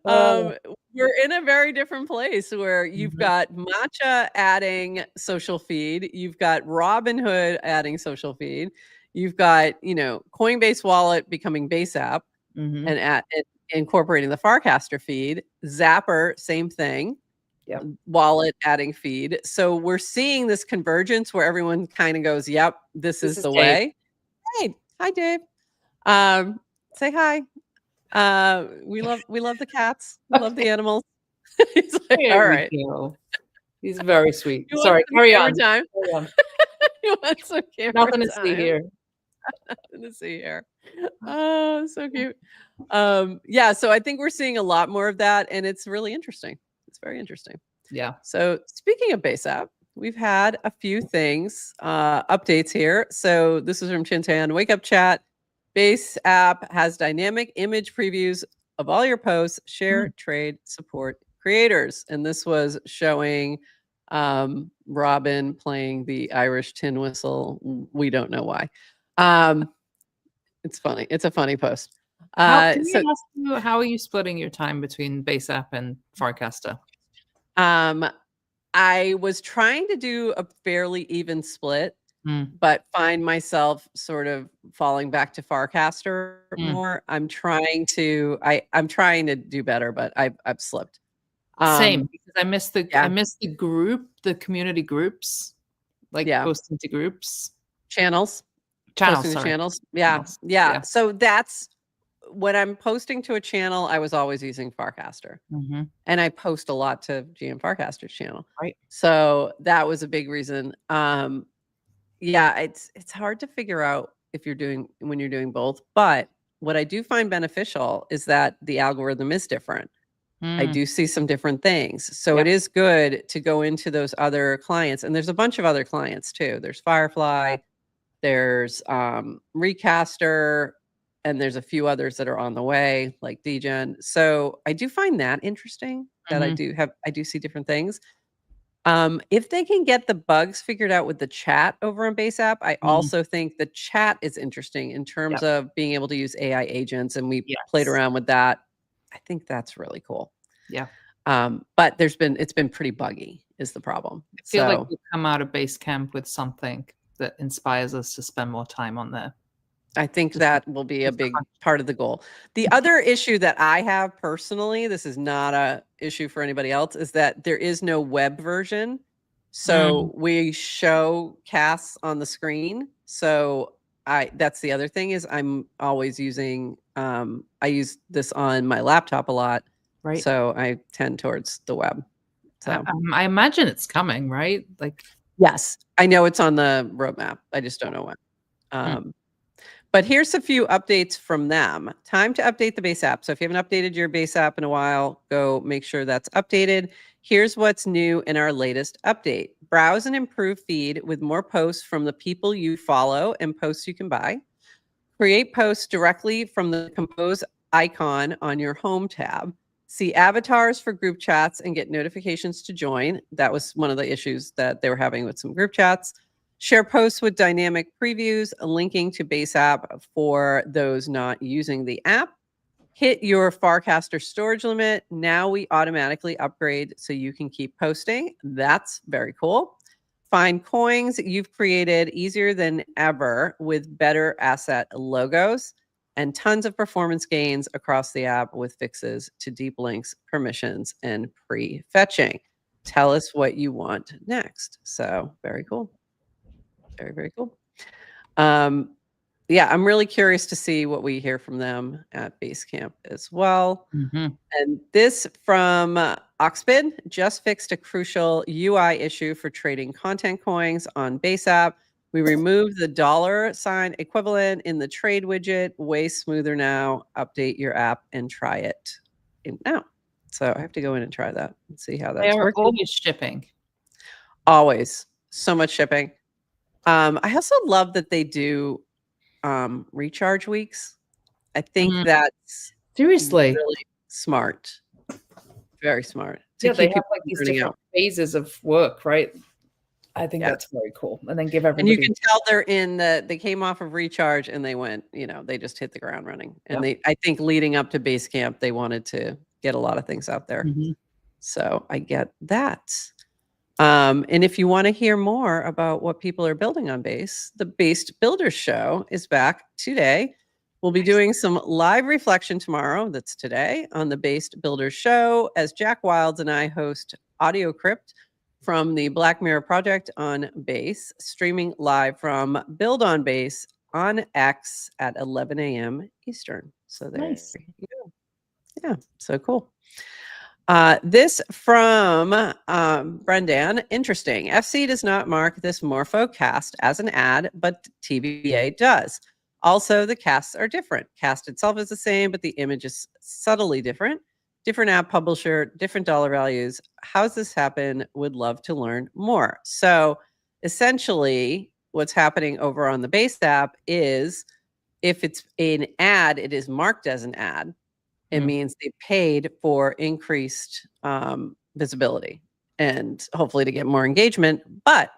We're in a very different place where you've got Matcha adding social feed. You've got Robinhood adding social feed. You've got, Coinbase Wallet becoming base app and incorporating the Farcaster feed. Zapper, same thing. Yep. Wallet adding feed. So we're seeing this convergence where everyone kind of goes, yep, this is the way. Hey, hi, Dave. Say hi. We love the cats. We love the animals. He's like, all right. He's very sweet. Sorry, carry on. Time. He wants some camera Nothing to time. see here. Nothing to see here. Oh, so cute. Yeah, so I think we're seeing a lot more of that, and it's really interesting. It's very interesting. Yeah. So speaking of base app, we've had a few things, updates here. So this is from Chintan. Wake up chat. Base app has dynamic image previews of all your posts, share, trade, support creators. And this was showing Robin playing the Irish tin whistle. We don't know why. It's funny. It's a funny post. How are you splitting your time between base app and Farcaster? I was trying to do a fairly even split, but find myself sort of falling back to Farcaster more. I'm trying to do better, but I've slipped. Same, because I missed the group, the community groups, like posting to groups, channels. Yeah. So that's when I'm posting to a channel, I was always using Farcaster, and I post a lot to GM Farcaster's channel. Right. So that was a big reason. Yeah, it's hard to figure out when you're doing both, but what I do find beneficial is that the algorithm is different. I Mm, do see some different things. So Yep. it is good to go into those other clients. And there's a bunch of other clients too. There's Firefly, there's Recaster, and there's a few others that are on the way, like DGen. So I do find that interesting that I do see different things. If they can get the bugs figured out with the chat over on Base App, I also think the chat is interesting in terms Yep. of being able to use AI agents, and we played Yes. around with that. I think that's really cool. Yeah. But it's been pretty buggy is the problem. I feel like So we've come out of base camp with something that inspires us to spend more time on there. I think Just that will be a just a big hunch. part of the goal. The other issue that I have personally, this is not a issue for anybody else, is that there is no web version. So we show casts on the screen. So that's the other thing is I'm always using I use this on my laptop a lot. Right. So I tend towards the web. So I imagine it's coming, right? Like, yes, I know it's on the roadmap. I just don't know when. But here's a few updates from them. Time to update the base app. So if you haven't updated your base app in a while, go make sure that's updated. Here's what's new in our latest update. Browse and improve feed with more posts from the people you follow and posts you can buy. Create posts directly from the compose icon on your home tab. See avatars for group chats and get notifications to join. That was one of the issues that they were having with some group chats. Share posts with dynamic previews, linking to base app for those not using the app. Hit your Farcaster storage limit. Now we automatically upgrade so you can keep posting. That's very cool. Find coins you've created easier than ever with better asset logos and tons of performance gains across the app with fixes to deep links, permissions, and pre-fetching. Tell us what you want next. So very cool. Very, very cool. Yeah, I'm really curious to see what we hear from them at Basecamp as well. And this from Oxbid just fixed a crucial UI issue for trading content coins on Base App. We removed the $ equivalent in the trade widget. Way smoother now. Update your app and try it now. So I have to go in and try that and see how they that's are working. always shipping. Always. So much shipping. I also love that they do recharge weeks. I think that's Seriously. really smart. Very smart. Yeah, they keep have people like these from burning different out. phases of work, right? I think Yeah. that's very cool. And then give And everybody you can tell they're they came off of recharge and they went, they just hit the ground running. And I think leading up to base camp, they wanted to get a lot of things out there. So I get that. And if you want to hear more about what people are building on Base, the Based Builders Show is back today. We'll be doing some live reflection tomorrow, that's today, on the Based Builders Show as Jack Wilds and I host Audio Crypt from the Black Mirror Project on Base, streaming live from Build on Base on X at 11 a.m. Eastern. So there you go. Yeah, so cool. This from Brendan. Interesting. FC does not mark this Morpho cast as an ad, but TVA does. Also, the casts are different. Cast itself is the same, but the image is subtly different. Different app publisher, different dollar values. How's this happen? Would love to learn more. So essentially, what's happening over on the Base app is if it's an ad, it is marked as an ad. It means they paid for increased visibility and hopefully to get more engagement. But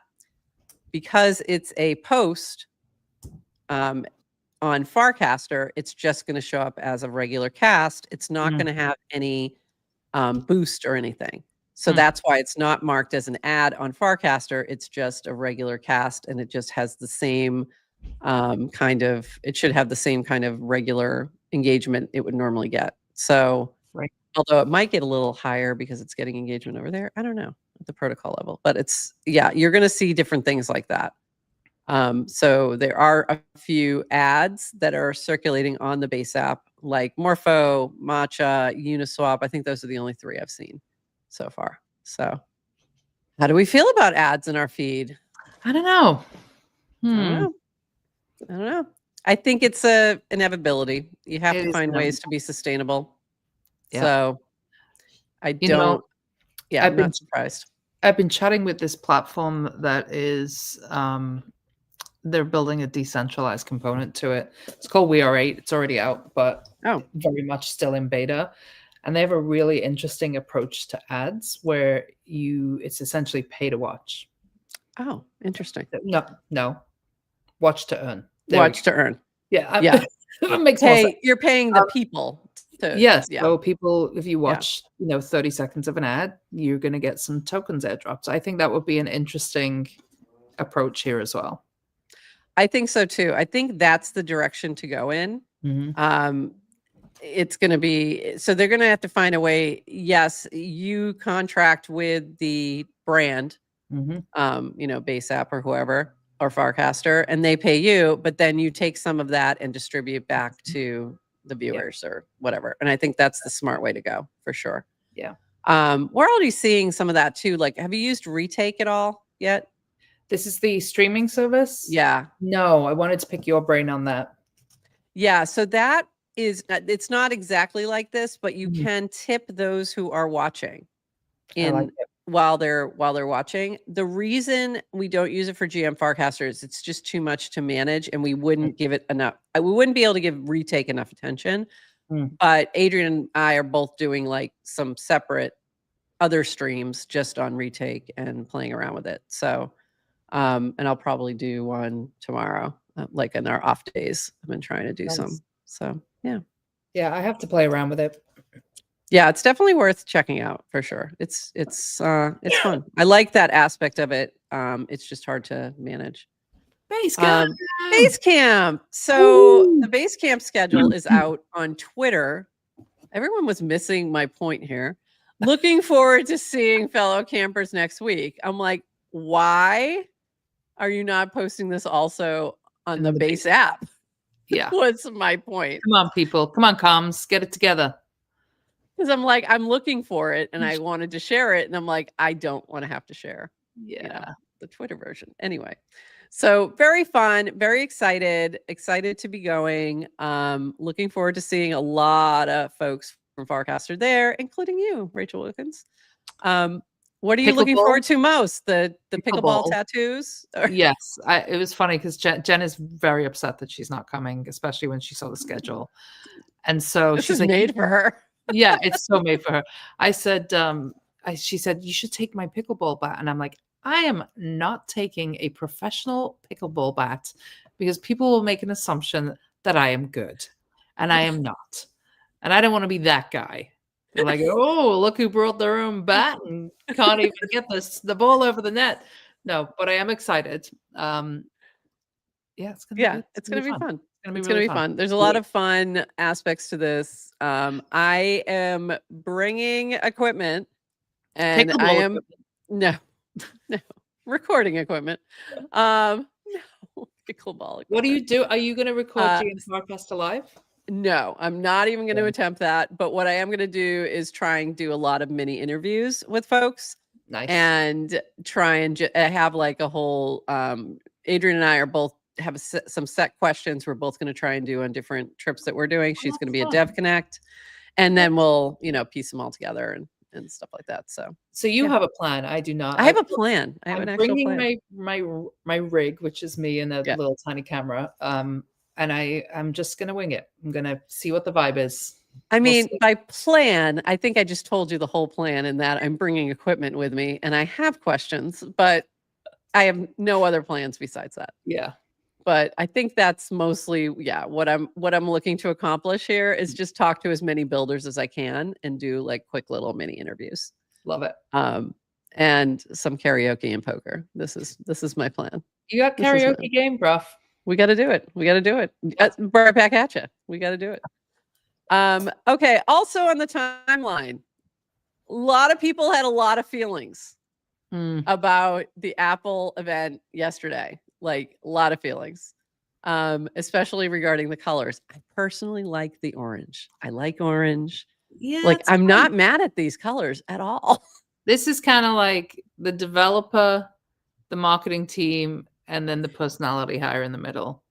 because it's a post on Farcaster, it's just going to show up as a regular cast. It's not going to have any boost or anything. So that's why it's not marked as an ad on Farcaster. It's just a regular cast and it just has the same it should have the same kind of regular engagement it would normally get. So although it might get a little higher because it's getting engagement over there, I don't know at the protocol level, but you're going to see different things like that. So there are a few ads that are circulating on the Base app, like Morpho, Matcha, Uniswap. I think those are the only 3 I've seen so far. So how do we feel about ads in our feed? I don't know. I don't know. I think it's a inevitability. You have It to is find ways inevitable. to be sustainable. Yeah. So I You know, don't, yeah, I've I'm been not surprised. I've been chatting with this platform that is they're building a decentralized component to it. It's called We Are 8. It's already out, but Oh, very much still in beta. And they have a really interesting approach to ads where it's essentially pay to watch. oh, interesting. No, watch to earn. There we go. Watch to earn. Yeah, Yeah. that makes more sense. You're paying the people to, Yes. yeah. So people, if you Yeah. watch, 30 seconds of an ad, you're going to get some tokens airdrops. I think that would be an interesting approach here as well. I think so too. I think that's the direction to go in. It's going to be, so they're going to have to find a way. Yes, you contract with the brand, Base App or whoever, or Farcaster, and they pay you, but then you take some of that and distribute back to the viewers or whatever. And I think that's the smart way to go for sure. Yeah. We're already seeing some of that too. Like, have you used Retake at all yet? This is the streaming service? Yeah. No, I wanted to pick your brain on that. Yeah. So that is, it's not exactly like this, but you can tip those who are watching while they're watching. The reason we don't use it for GM Farcaster is it's just too much to manage, and we wouldn't give it enough. We wouldn't be able to give Retake enough attention. But Adrienne and I are both doing like some separate other streams just on Retake and playing around with it. So, and I'll probably do one tomorrow, like in our off days. I've been trying to do some. So yeah. Yeah, I have to play around with it. Yeah, it's definitely worth checking out for sure. It's fun. I like that aspect of it. It's just hard to manage. Base camp. So the base camp schedule is out on Twitter. Everyone was missing my point here. Looking forward to seeing fellow campers next week. I'm like, why are you not posting this also on the base app? Yeah. What's my point? Come on, people. Come on, comms. Get it together. Because I'm like, I'm looking for it and I wanted to share it. And I'm like, I don't want to have to share the Twitter version. Anyway, so very fun, very excited to be going. Looking forward to seeing a lot of folks from Farcaster there, including you, Rachel Wilkins. What are you looking forward to most? The pickleball tattoos? Yes. It was funny because Jen is very upset that she's not coming, especially when she saw the schedule. And so she's like, made for her. Yeah, it's so made for her. I said, she said, you should take my pickleball bat. And I'm like, I am not taking a professional pickleball bat because people will make an assumption that I am good. And I am not. And I don't want to be that guy. They're like, oh, look who brought their own bat and can't even get the ball over the net. No, but I am excited. Yeah, it's gonna be fun. It's gonna be fun. There's a lot of fun aspects to this. I am bringing equipment, and I am no recording equipment. No pickleball. What do you do? Are you going to record GM Farcaster live? No, I'm not even going to attempt that. But what I am going to do is try and do a lot of mini interviews with folks. Nice. And try and have like a whole. Adrienne and I are both have some set questions we're both going to try and do on different trips that we're doing. She's going to be a Dev Connect, and then we'll piece them all together and stuff like that. So you have a plan. I do not. I have a plan. I have an actual plan. Bringing my rig, which is me and a little tiny camera. And I'm just going to wing it. I'm going to see what the vibe is. I mean, by plan, I think I just told you the whole plan in that I'm bringing equipment with me and I have questions, but I have no other plans besides that. Yeah. But I think that's mostly, what I'm looking to accomplish here is just talk to as many builders as I can and do like quick little mini interviews. Love it. And some karaoke and poker. This is my plan. You got karaoke game, bruv. We got to do it. Right back at you. We got to do it. Okay. Also on the timeline, a lot of people had a lot of feelings about the Apple event yesterday. Like a lot of feelings, especially regarding the colors. I personally like the orange. I like orange. Yeah. Like I'm not mad at these colors at all. This is kind of like the developer, the marketing team, and then the personality hire in the middle.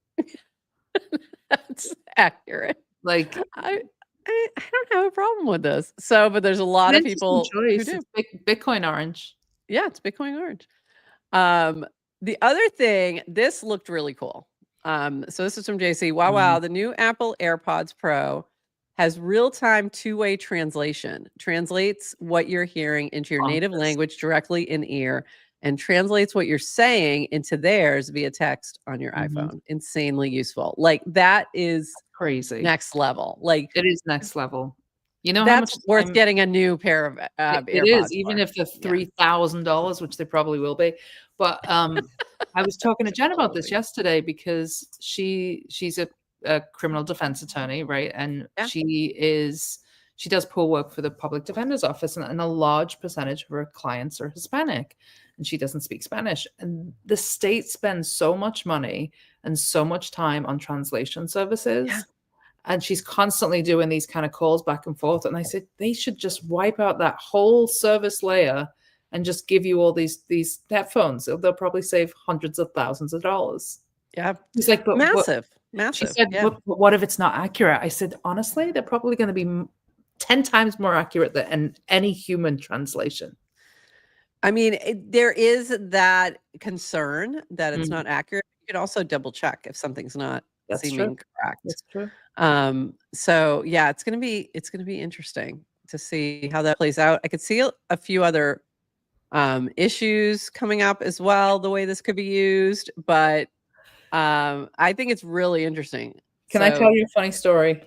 That's accurate. Like, I don't have a problem with this. So, but there's a lot of people who choice. do. It's Bitcoin orange. Yeah, it's Bitcoin orange. The other thing, this looked really cool. So this is from JC. Wow, the new Apple AirPods Pro has real-time two-way translation. Translates what you're hearing into your native language directly in ear and translates what you're saying into theirs via text on your iPhone. Insanely useful. Like that is crazy. Next level. Like it is next level. You know that's how much worth getting a new pair of AirPods. It is, even if they're $3,000, which they probably will be. But I was talking to Jen about this yesterday because she's a criminal defense attorney, right? And she does pool work for the public defender's office, and a large percentage of her clients are Hispanic, and she doesn't speak Spanish. And the state spends so much money and so much time on translation services. Yeah. And she's constantly doing these kind of calls back and forth. And I said, they should just wipe out that whole service layer and just give you all these headphones. They'll probably save hundreds of thousands of dollars. Yeah. He's like, but massive. She said, but what if it's not accurate? I said, honestly, they're probably going to be 10 times more accurate than any human translation. I mean, there is that concern that it's not accurate. You could also double check if something's not seeming correct. That's true. So yeah, it's gonna be interesting to see how that plays out. I could see a few other issues coming up as well, the way this could be used, but I think it's really interesting. Can I tell you a funny story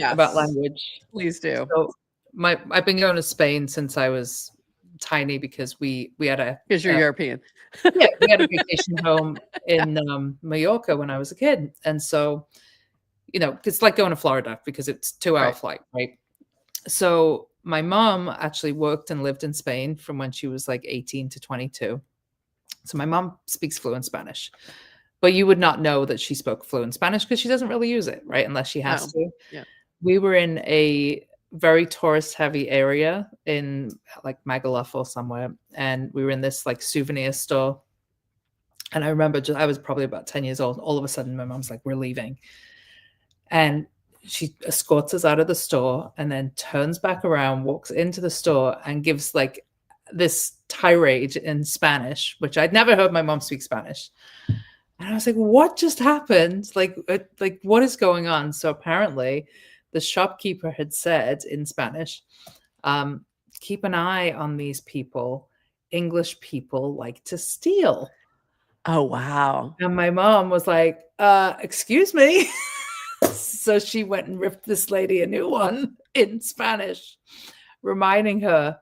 about language? Please do. So I've been going to Spain since I was tiny because we had because you're European. Yeah, we had a vacation home in Mallorca when I was a kid. And so, you know, it's like going to Florida because it's 2-hour flight, right? So my mom actually worked and lived in Spain from when she was like 18 to 22. So my mom speaks fluent Spanish, but you would not know that she spoke fluent Spanish because she doesn't really use it, right? Unless she has to. Yeah. We were in a very tourist heavy area in like Magaluf or somewhere. And we were in this like souvenir store. And I remember I was probably about 10 years old. All of a sudden my mom's like, we're leaving. And she escorts us out of the store and then turns back around, walks into the store and gives like this tirade in Spanish, which I'd never heard my mom speak Spanish. And I was like, what just happened? Like what is going on? So apparently the shopkeeper had said in Spanish, keep an eye on these people. English people like to steal. Oh, wow. And my mom was like, excuse me. So she went and ripped this lady a new one in Spanish, reminding her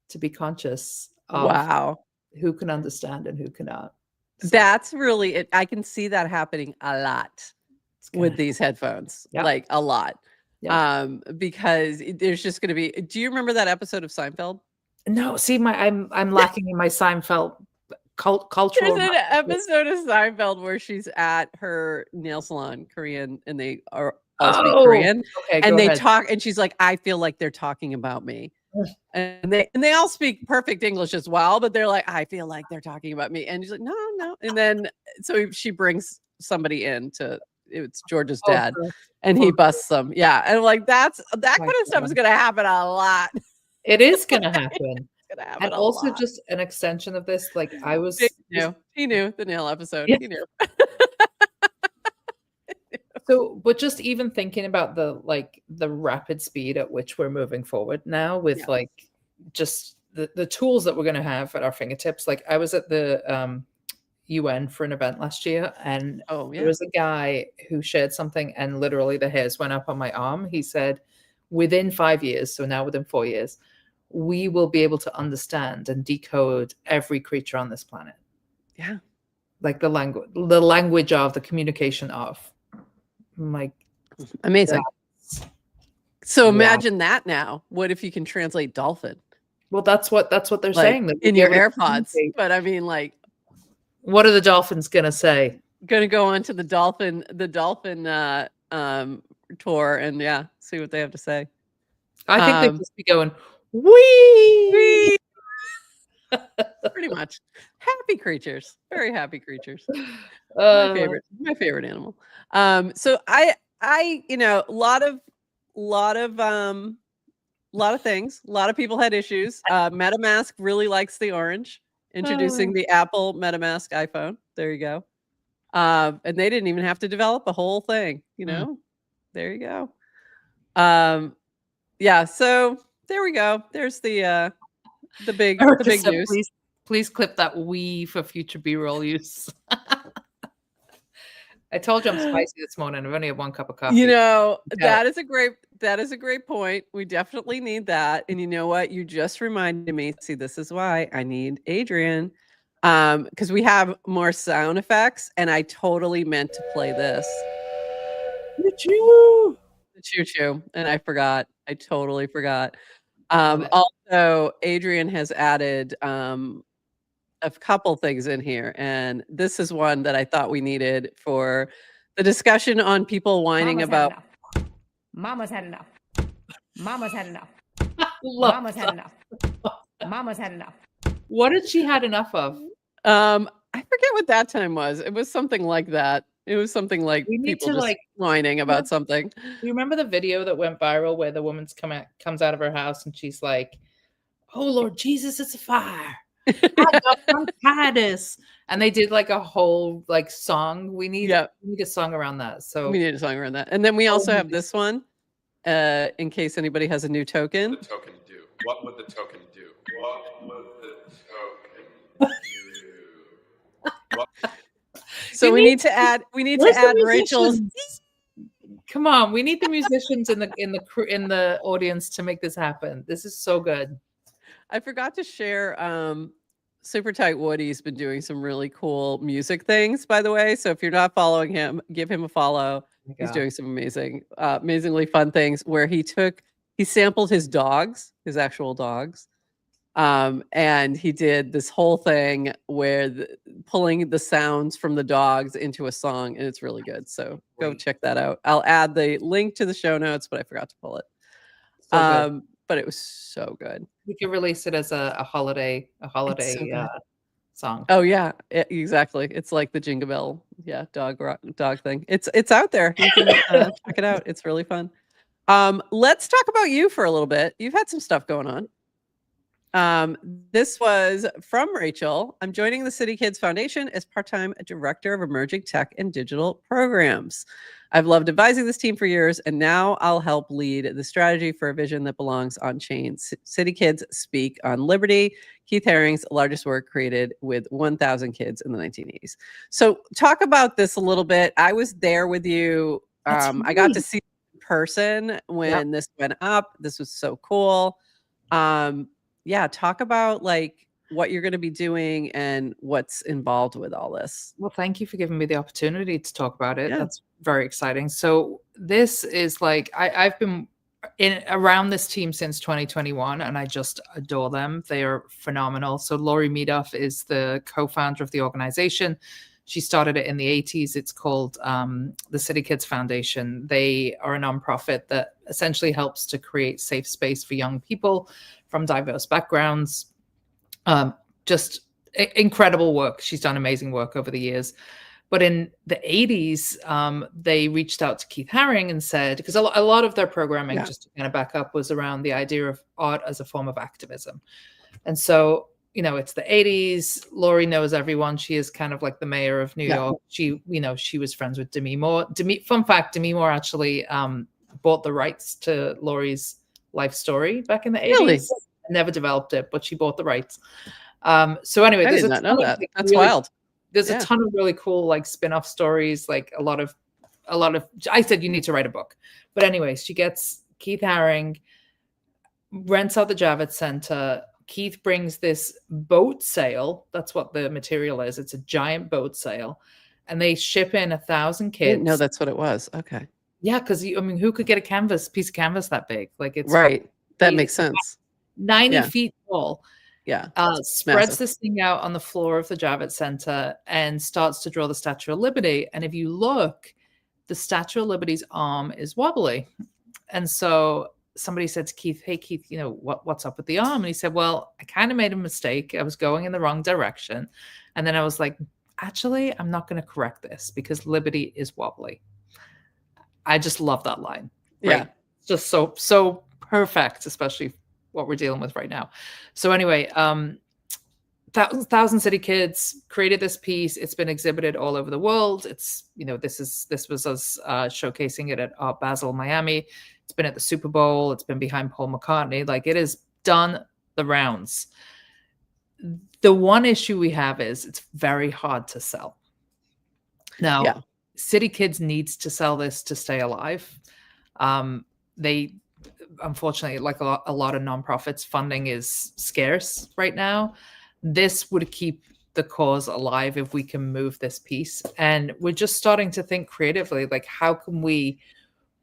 to be conscious of who can understand and who cannot. So, that's really it. I can see that happening a lot with these headphones, like a lot. Because there's just going to be. Do you remember that episode of Seinfeld? No, see, I'm lacking in my Seinfeld cultural. There's an episode of Seinfeld where she's at her nail salon, Korean, and they all speak Korean, and they talk, and she's like, "I feel like they're talking about me," and they all speak perfect English as well, but they're like, "I feel like they're talking about me," and she's like, "No," and then so she brings somebody in to. It's George's dad, and he busts them. Yeah, and like that kind of stuff is going to happen a lot. It is going to happen. And also just an extension of this, like I was he knew the nail episode. He knew. So, but just even thinking about the rapid speed at which we're moving forward now with like just the tools that we're going to have at our fingertips. Like I was at the UN for an event last year, and there was a guy who shared something, and literally the hairs went up on my arm. He said, within 5 years, so now within 4 years, we will be able to understand and decode every creature on this planet. Yeah. Like the language of the communication of. Like amazing. So imagine that now. What if you can translate dolphin? Well, that's what they're saying. That in your AirPods. But I mean, like, what are the dolphins gonna say? Gonna go on to the dolphin tour and see what they have to say. I think they'd just be going, wee. Pretty much. Happy happy creatures, very happy creatures. Uh, My favorite animal. So I, you know, a lot of things. A lot of people had issues. MetaMask really likes the orange, introducing the Apple MetaMask iPhone. There you go. And they didn't even have to develop a whole thing, you know. There you go. Yeah, so there we go. There's the big said, news. Please clip that "we" for future B-roll use. I told you I'm spicy this morning. I've only had 1 cup of coffee. You know, that is a great point. We definitely need that. And you know what? You just reminded me. See, this is why I need Adrienne. Because we have more sound effects, and I totally meant to play this. Choo-choo. The choo-choo, and I forgot. I totally forgot. Also, Adrienne has added a couple things in here, and this is one that I thought we needed for the discussion on people whining about. Mama's had enough. Mama's had enough. Mama's had enough. Mama's had enough. What did she had enough of? I forget what that time was. It was something like that. It was something like people just whining about something. Do you remember the video that went viral where the woman's comes out of her house and she's like, "Oh Lord Jesus, it's a fire. I got bronchitis." And they did like a whole like song. We need a song around that. So we need a song around that. And then we also have this one, in case anybody has a new token. What would the token do? What would the token do? What would the token do? So we need to add Rachel's. Come on, we need the musicians in the audience to make this happen. This is so good. I forgot to share. Super Tight Woody's been doing some really cool music things, by the way. So if you're not following him, give him a follow. He's doing some amazingly fun things where he sampled his actual dogs. And he did this whole thing where pulling the sounds from the dogs into a song, and it's really good. So go check that out. I'll add the link to the show notes, but I forgot to pull it. But it was so good. We could release it as a holiday song. Oh yeah, exactly. It's like the Jingle Bell, dog thing. It's out there. You can check it out. It's really fun. Let's talk about you for a little bit. You've had some stuff going on. This was from Rachel. I'm joining the City Kids Foundation as part-time director of emerging tech and digital programs. I've loved advising this team for years, and now I'll help lead the strategy for a vision that belongs on chain. City Kids speak on liberty. Keith Haring's largest work created with 1,000 kids in the 1980s. So talk about this a little bit. I was there with you. I got to see it in person when this went up. This was so cool. Talk about like what you're going to be doing and what's involved with all this. Well, thank you for giving me the opportunity to talk about it. That's very exciting. So this is like, I've been around this team since 2021, and I just adore them. They are phenomenal. So Laurie Meadoff is the co-founder of the organization. She started it in the 80s. It's called the City Kids Foundation. They are a nonprofit that essentially helps to create safe space for young people from diverse backgrounds. Just incredible work. She's done amazing work over the years. But in the 80s, they reached out to Keith Haring and said, because a lot of their programming, just to kind of back up, was around the idea of art as a form of activism. And so, you know, it's the 80s. Laurie knows everyone. She is kind of like the mayor of New York. She was friends with Demi Moore. Fun fact, Demi Moore actually bought the rights to Laurie's life story back in the 80s. Really? Never developed it, but she bought the rights. So anyway, I did not know that. That's wild. There's a ton of really cool like spin-off stories, like a lot of I said you need to write a book. But anyways, she gets Keith Haring, rents out the Javits Center. Keith brings this boat sail. That's what the material is. It's a giant boat sail. And they ship in 1,000 kids. I didn't know that's what it was. Okay. Yeah, because who could get a piece of canvas that big? Like it's right. That makes sense. 90 feet tall. Yeah. Spreads massive. this thing out on the floor of the Javits Center and starts to draw the Statue of Liberty. And if you look, the Statue of Liberty's arm is wobbly. And so somebody said to Keith, "Hey, Keith, you know, what's up with the arm?" And he said, "Well, I kind of made a mistake. I was going in the wrong direction. And then I was like, actually, I'm not going to correct this because liberty is wobbly. I just love that line. Right? Yeah. Just so perfect, especially what we're dealing with right now. So anyway, Thousand City Kids created this piece. It's been exhibited all over the world. It's, this was us showcasing it at Art Basel, Miami. It's been at the Super Bowl. It's been behind Paul McCartney. Like, it has done the rounds. The one issue we have is it's very hard to sell. Now, City Kids needs to sell this to stay alive. They, unfortunately, like a lot of nonprofits, funding is scarce right now. This would keep the cause alive if we can move this piece. And we're just starting to think creatively, like, how can we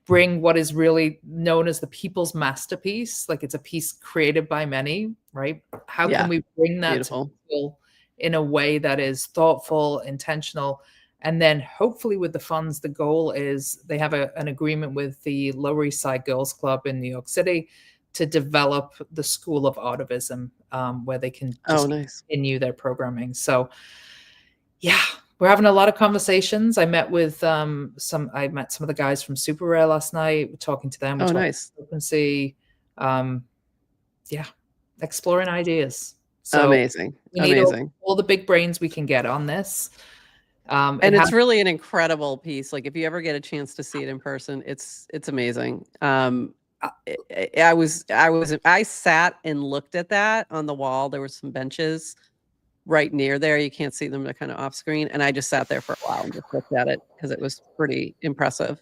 bring what is really known as the people's masterpiece? Like, it's a piece created by many, right? How can we bring that to people in a way that is thoughtful, intentional? And then hopefully with the funds, the goal is they have an agreement with the Lower East Side Girls Club in New York City to develop the School of Artivism, where they can just continue their programming. So yeah, we're having a lot of conversations. I met with some of the guys from Super Rare last night. We're talking to them. Frequency. Yeah, exploring ideas. So amazing. We need all the big brains we can get on this. And it's really an incredible piece. Like, if you ever get a chance to see it in person, it's amazing. I sat and looked at that on the wall. There were some benches right near there. You can't see them, they're kind of off screen. And I just sat there for a while and just looked at it because it was pretty impressive.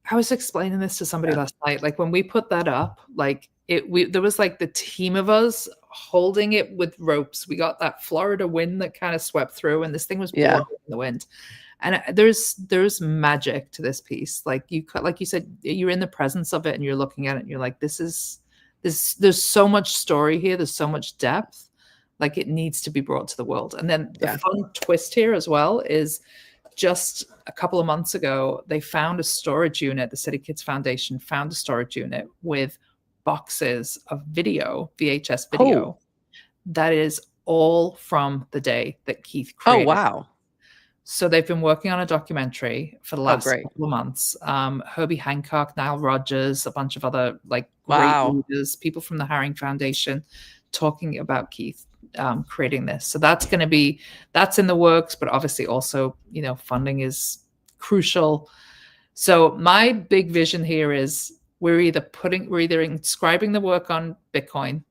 I was explaining this to somebody last night. Like, when we put that up, like there was like the team of us holding it with ropes. We got that Florida wind that kind of swept through, and this thing was blowing in the wind. And there's magic to this piece. Like you said, you're in the presence of it and you're looking at it and you're like, there's so much story here. There's so much depth. Like, it needs to be brought to the world. And then the fun twist here as well is, just a couple of months ago, they found a storage unit. The City Kids Foundation found a storage unit with boxes of video, VHS video, that is all from the day that Keith created. Oh, wow. So they've been working on a documentary for the last couple of months. Herbie Hancock, Nile Rodgers, a bunch of other great leaders, people from the Haring Foundation, talking about Keith creating this. So that's in the works, but obviously also, funding is crucial. So my big vision here is we're either inscribing the work on Bitcoin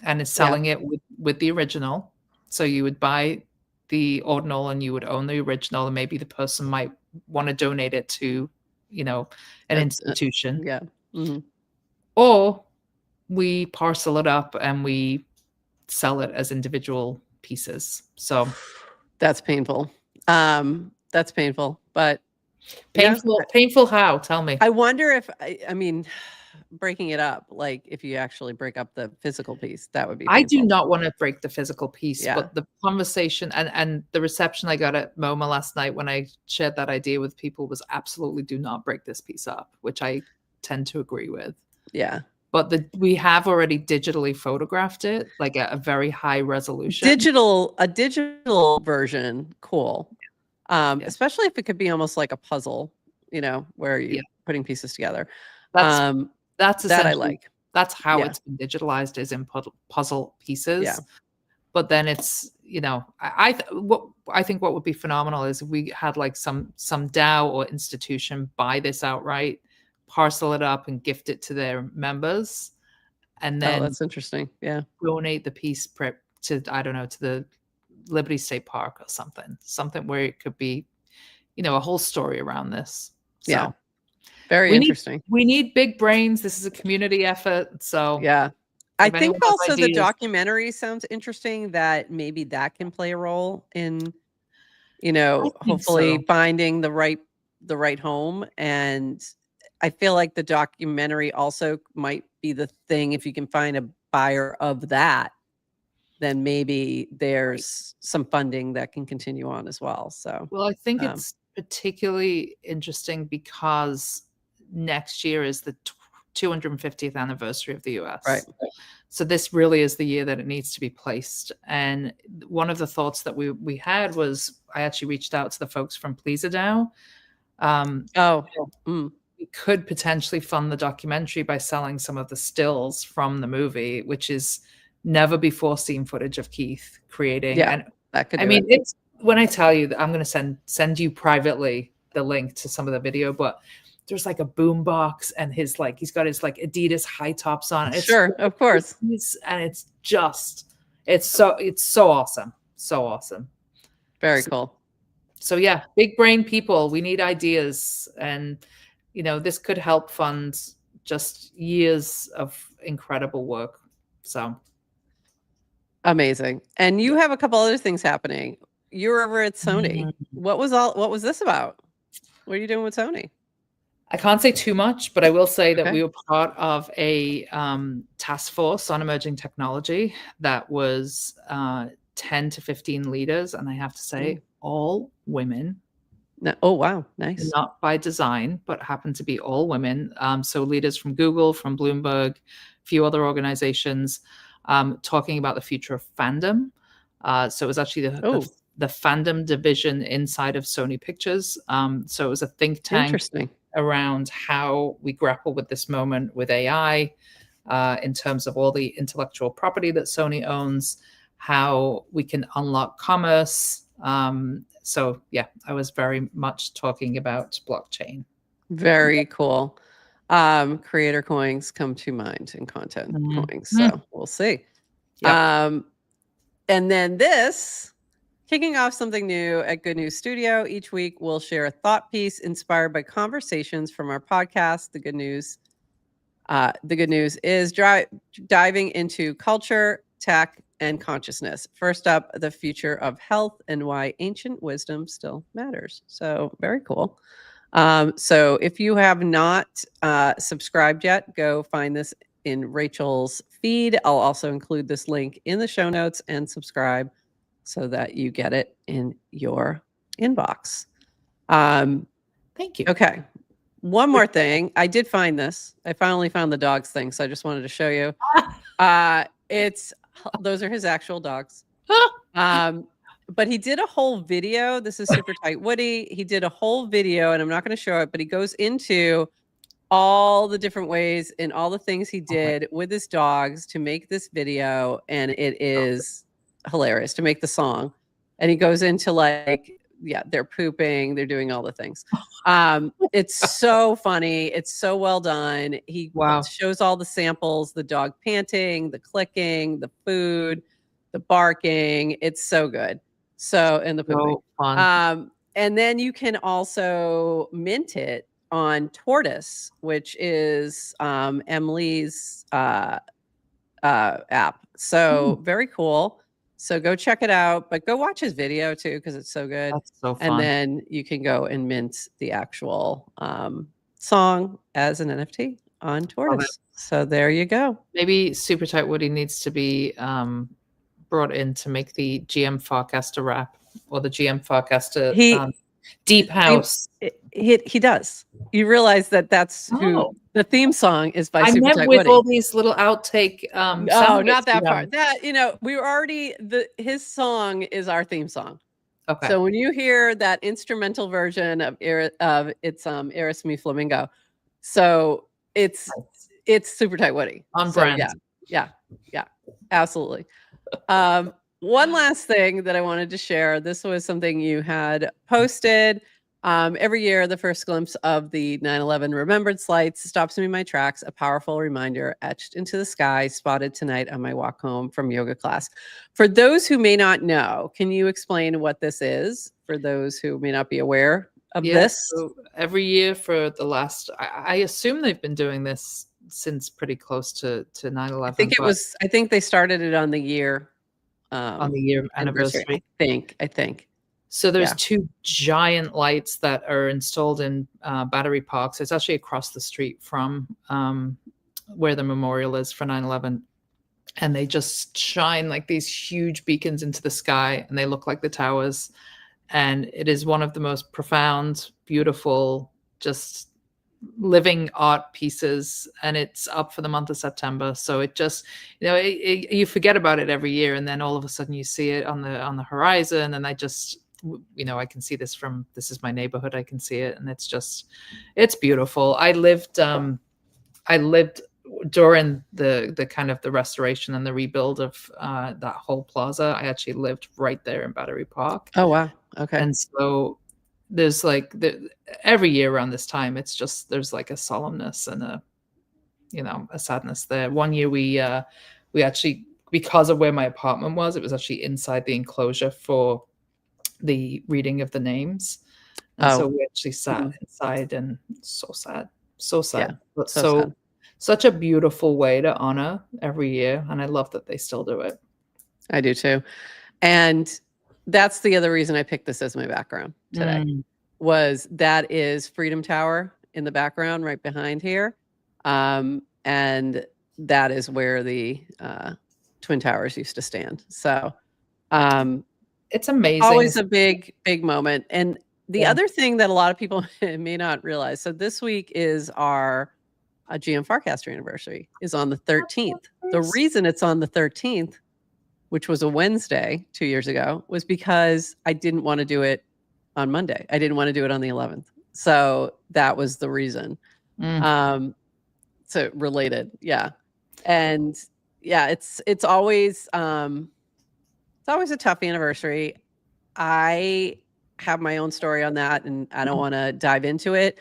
and is selling it with the original. So you would buy the ordinal and you would own the original, and maybe the person might want to donate it to, an institution. Or we parcel it up and we sell it as individual pieces. So that's painful. That's painful, but painful how? Tell me. I wonder if, I mean, breaking it up, like, if you actually break up the physical piece, that would be painful. I do not want to break the physical piece, but the conversation and the reception I got at MoMA last night when I shared that idea with people was absolutely do not break this piece up, which I tend to agree with. Yeah. But we have already digitally photographed it, like at a very high resolution. A digital version, cool. Especially if it could be almost like a puzzle, where you're putting pieces together. That's that I like. That's how it's been digitalized, is in puzzle pieces. Yeah. But then it's, I think what would be phenomenal is if we had like some DAO or institution buy this outright, parcel it up and gift it to their members, and then that's interesting. Yeah. Donate the piece to, I don't know, to the Liberty State Park or something where it could be, a whole story around this. So, yeah. Very interesting. We need big brains. This is a community effort. So yeah. I think also the documentary sounds interesting, that maybe that can play a role in, hopefully finding the right home. And I feel like the documentary also might be the thing. If you can find a buyer of that, then maybe there's some funding that can continue on as well. So, well, I think it's particularly interesting because next year is the 250th anniversary of the US. Right. So this really is the year that it needs to be placed. And one of the thoughts that we had was, I actually reached out to the folks from PleaserDAO. We could potentially fund the documentary by selling some of the stills from the movie, which is never before seen footage of Keith creating. Yeah, and that could I do mean, it. it's when I tell you that I'm going to send you privately the link to some of the video, but there's like a boom box and he's got his like Adidas high tops on. It's Sure, of course. And it's so awesome. So awesome. Very cool. So yeah, big brain people, we need ideas, and this could help fund just years of incredible work. So amazing. And you have a couple other things happening. You're over at Sony. What was this about? What are you doing with Sony? I can't say too much, but I will say that we were part of a task force on emerging technology that was 10 to 15 leaders. And I have to say, all women. No, oh, wow. Nice. Not by design, but happened to be all women. So leaders from Google, from Bloomberg, a few other organizations, talking about the future of fandom. So it was actually the fandom division inside of Sony Pictures. So it was a think tank around how we grapple with this moment with AI, in terms of all the intellectual property that Sony owns, how we can unlock commerce. So yeah, I was very much talking about blockchain. Very cool. Creator coins come to mind and content coins. So we'll see. Yep. And then kicking off something new at Good News Studio. Each week, we'll share a thought piece inspired by conversations from our podcast. The good news is diving into culture, tech, and consciousness. First up, the future of health and why ancient wisdom still matters. So very cool. So if you have not subscribed yet, go find this in Rachel's feed. I'll also include this link in the show notes and subscribe so that you get it in your inbox. Thank you. Okay. One more thing. I did find this. I finally found the dogs thing, so I just wanted to show you. Those are his actual dogs. But he did a whole video. This is Super Tight Woody. He did a whole video, and I'm not going to show it, but he goes into all the different ways and all the things he did with his dogs to make this video, and it is hilarious, to make the song. And he goes into they're pooping, they're doing all the things. It's so funny. It's so well done. He shows all the samples, the dog panting, the clicking, the food, the barking. It's so good. So, and the pooping. So fun. And then you can also mint it on Tortoise, which is Emily's app. So very cool. So go check it out, but go watch his video too, because it's so good. That's so fun. And then you can go and mint the actual song as an NFT on Tortoise. So there you go. Maybe Super Tight Woody needs to be brought in to make the GM Farcaster rap, or the GM Farcaster Deep House. He does. You realize that's who the theme song is by Super Tight with Woody. all these little outtake. No, not that part. That we were already his song is our theme song. Okay. So when you hear that instrumental version of it's Eris Me Flamingo, so it's Super Tight Woody on brand. Yeah, absolutely. One last thing that I wanted to share. This was something you had posted. Every year, the first glimpse of the 9/11 Remembrance lights stops me in my tracks, a powerful reminder etched into the sky, spotted tonight on my walk home from yoga class. For those who may not know, can you explain what this is for those who may not be aware of this? So every year for the last, I assume they've been doing this since pretty close to 9/11. I think they started it on the year anniversary. I think. So there's two giant lights that are installed in Battery Park. So it's actually across the street from where the memorial is for 9/11. And they just shine like these huge beacons into the sky, and they look like the towers. And it is one of the most profound, beautiful, just living art pieces, and it's up for the month of September. So it just, you forget about it every year, and then all of a sudden you see it on the horizon. And I just, I can see this is my neighborhood. I can see it, and it's beautiful. I lived during the kind of the restoration and the rebuild of that whole plaza. I actually lived right there in Battery Park. Oh, wow. Okay. And so there's like every year around this time, it's just, there's like a solemnness and a sadness there. One year we actually, because of where my apartment was, it was actually inside the enclosure for the reading of the names. And so we actually sat inside, and so sad, Yeah, but so sad. Such a beautiful way to honor every year. And I love that they still do it. I do too. And that's the other reason I picked this as my background today, was that is Freedom Tower in the background right behind here. And that is where the Twin Towers used to stand. So it's amazing. Always a big, big moment. And the other thing that a lot of people may not realize, so this week is our GM Farcaster anniversary, is on the 13th. The reason it's on the 13th, which was a Wednesday 2 years ago, was because I didn't want to do it on Monday. I didn't want to do it on the 11th. So that was the reason. So related. Yeah. And yeah, it's always a tough anniversary. I have my own story on that, and I don't want to dive into it,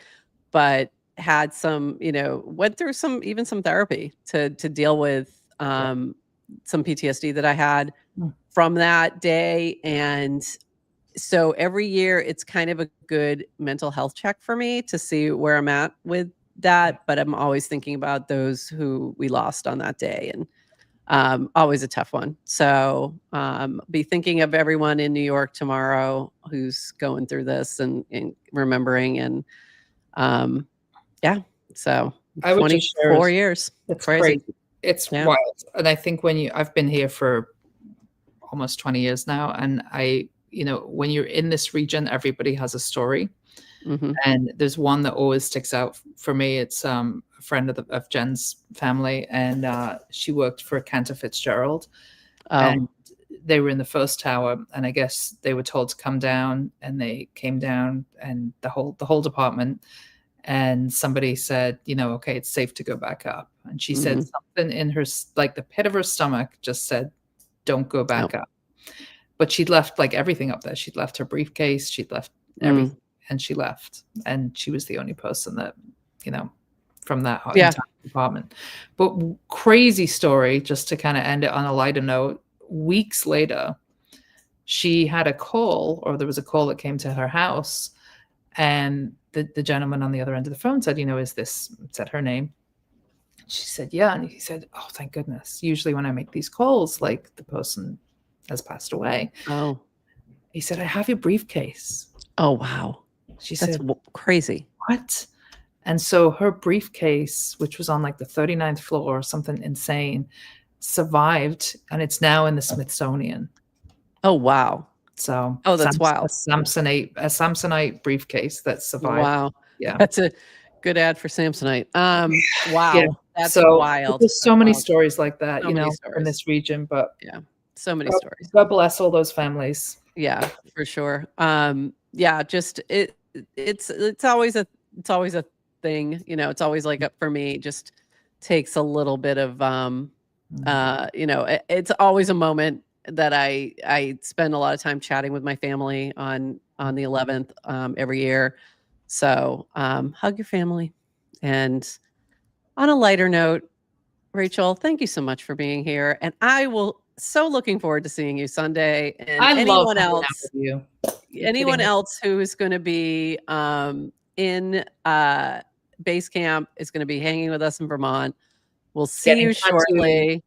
but had some, went through some therapy to deal with some PTSD that I had from that day. And so every year it's kind of a good mental health check for me to see where I'm at with that. But I'm always thinking about those who we lost on that day, and always a tough one. So be thinking of everyone in New York tomorrow who's going through this and remembering. And yeah, so 24 years. It's crazy. It's wild. And I think I've been here for almost 20 years now, and when you're in this region, everybody has a story. And there's one that always sticks out for me. It's a friend of Jen's family, and she worked for Cantor Fitzgerald. And they were in the first tower, and I guess they were told to come down, and they came down, and the whole department. And somebody said, okay, it's safe to go back up. And she said something in her, like the pit of her stomach just said, don't go back up. But she'd left like everything up there. She'd left her briefcase. She'd left everything, and she left. And she was the only person that, from that entire department. But crazy story, just to kind of end it on a lighter note. Weeks later, she had a call, or there was a call that came to her house, and the gentleman on the other end of the phone said, said her name. She said, yeah. And he said, oh, thank goodness. Usually when I make these calls, like, the person has passed away. Oh. He said, I have your briefcase. Oh, wow. She That's said, crazy. what? And so her briefcase, which was on like the 39th floor or something insane, survived, and it's now in the Smithsonian. Oh, wow. So that's wild. A Samsonite briefcase that survived. Wow. Yeah. That's a good ad for Samsonite. Wow. Yeah. That's so wild. There's so many stories like that, So in this region, but yeah, so many stories. God bless all those families. Yeah, for sure. Yeah, just it's always a thing, it's always like for me, just takes a little bit of it's always a moment that I spend a lot of time chatting with my family on the 11th every year. So hug your family. And on a lighter note, Rachel, thank you so much for being here. And I will looking forward to seeing you Sunday. And anyone else who is going to be in base camp is going to be hanging with us in Vermont. We'll see you shortly.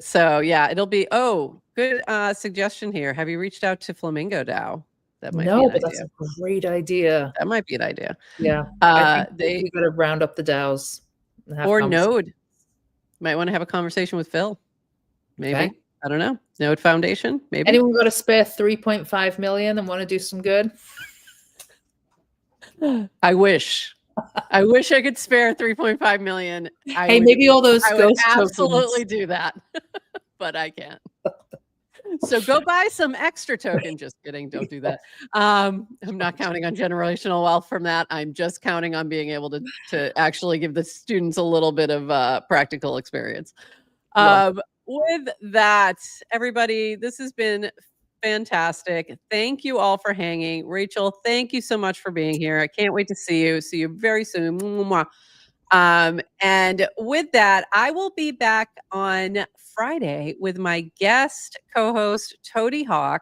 So yeah, it'll be, good suggestion here. Have you reached out to Flamingo DAO? That might be an idea. That's a great idea. That might be an idea. Yeah. I think we got to round up the DAOs. Or Node. Might want to have a conversation with Phil. Maybe. Okay. I don't know. Node Foundation, maybe. Anyone got to spare 3.5 million and want to do some good? I wish I could spare 3.5 million. Hey, maybe all those I would ghost absolutely tokens. do that, but I can't. So go buy some extra token. Just kidding. Don't do that. I'm not counting on generational wealth from that. I'm just counting on being able to actually give the students a little bit of practical experience. With that, everybody, this has been fantastic. Thank you all for hanging. Rachel, thank you so much for being here. I can't wait to see you. See you very soon. Mwah. And with that, I will be back on Friday with my guest co-host, Toady Hawk.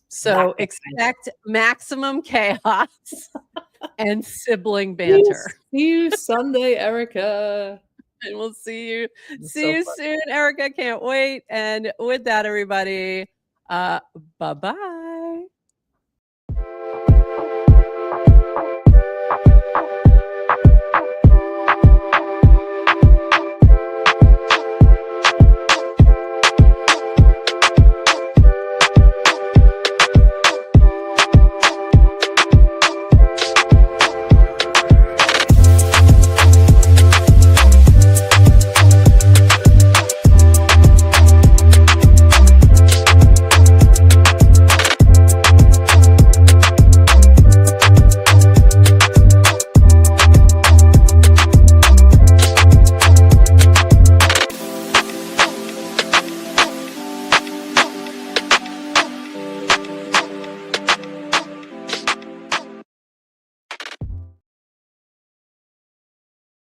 So expect maximum chaos and sibling banter. See you Sunday, Erica. And we'll see you soon, Erica. Can't wait. And with that, everybody, bye-bye.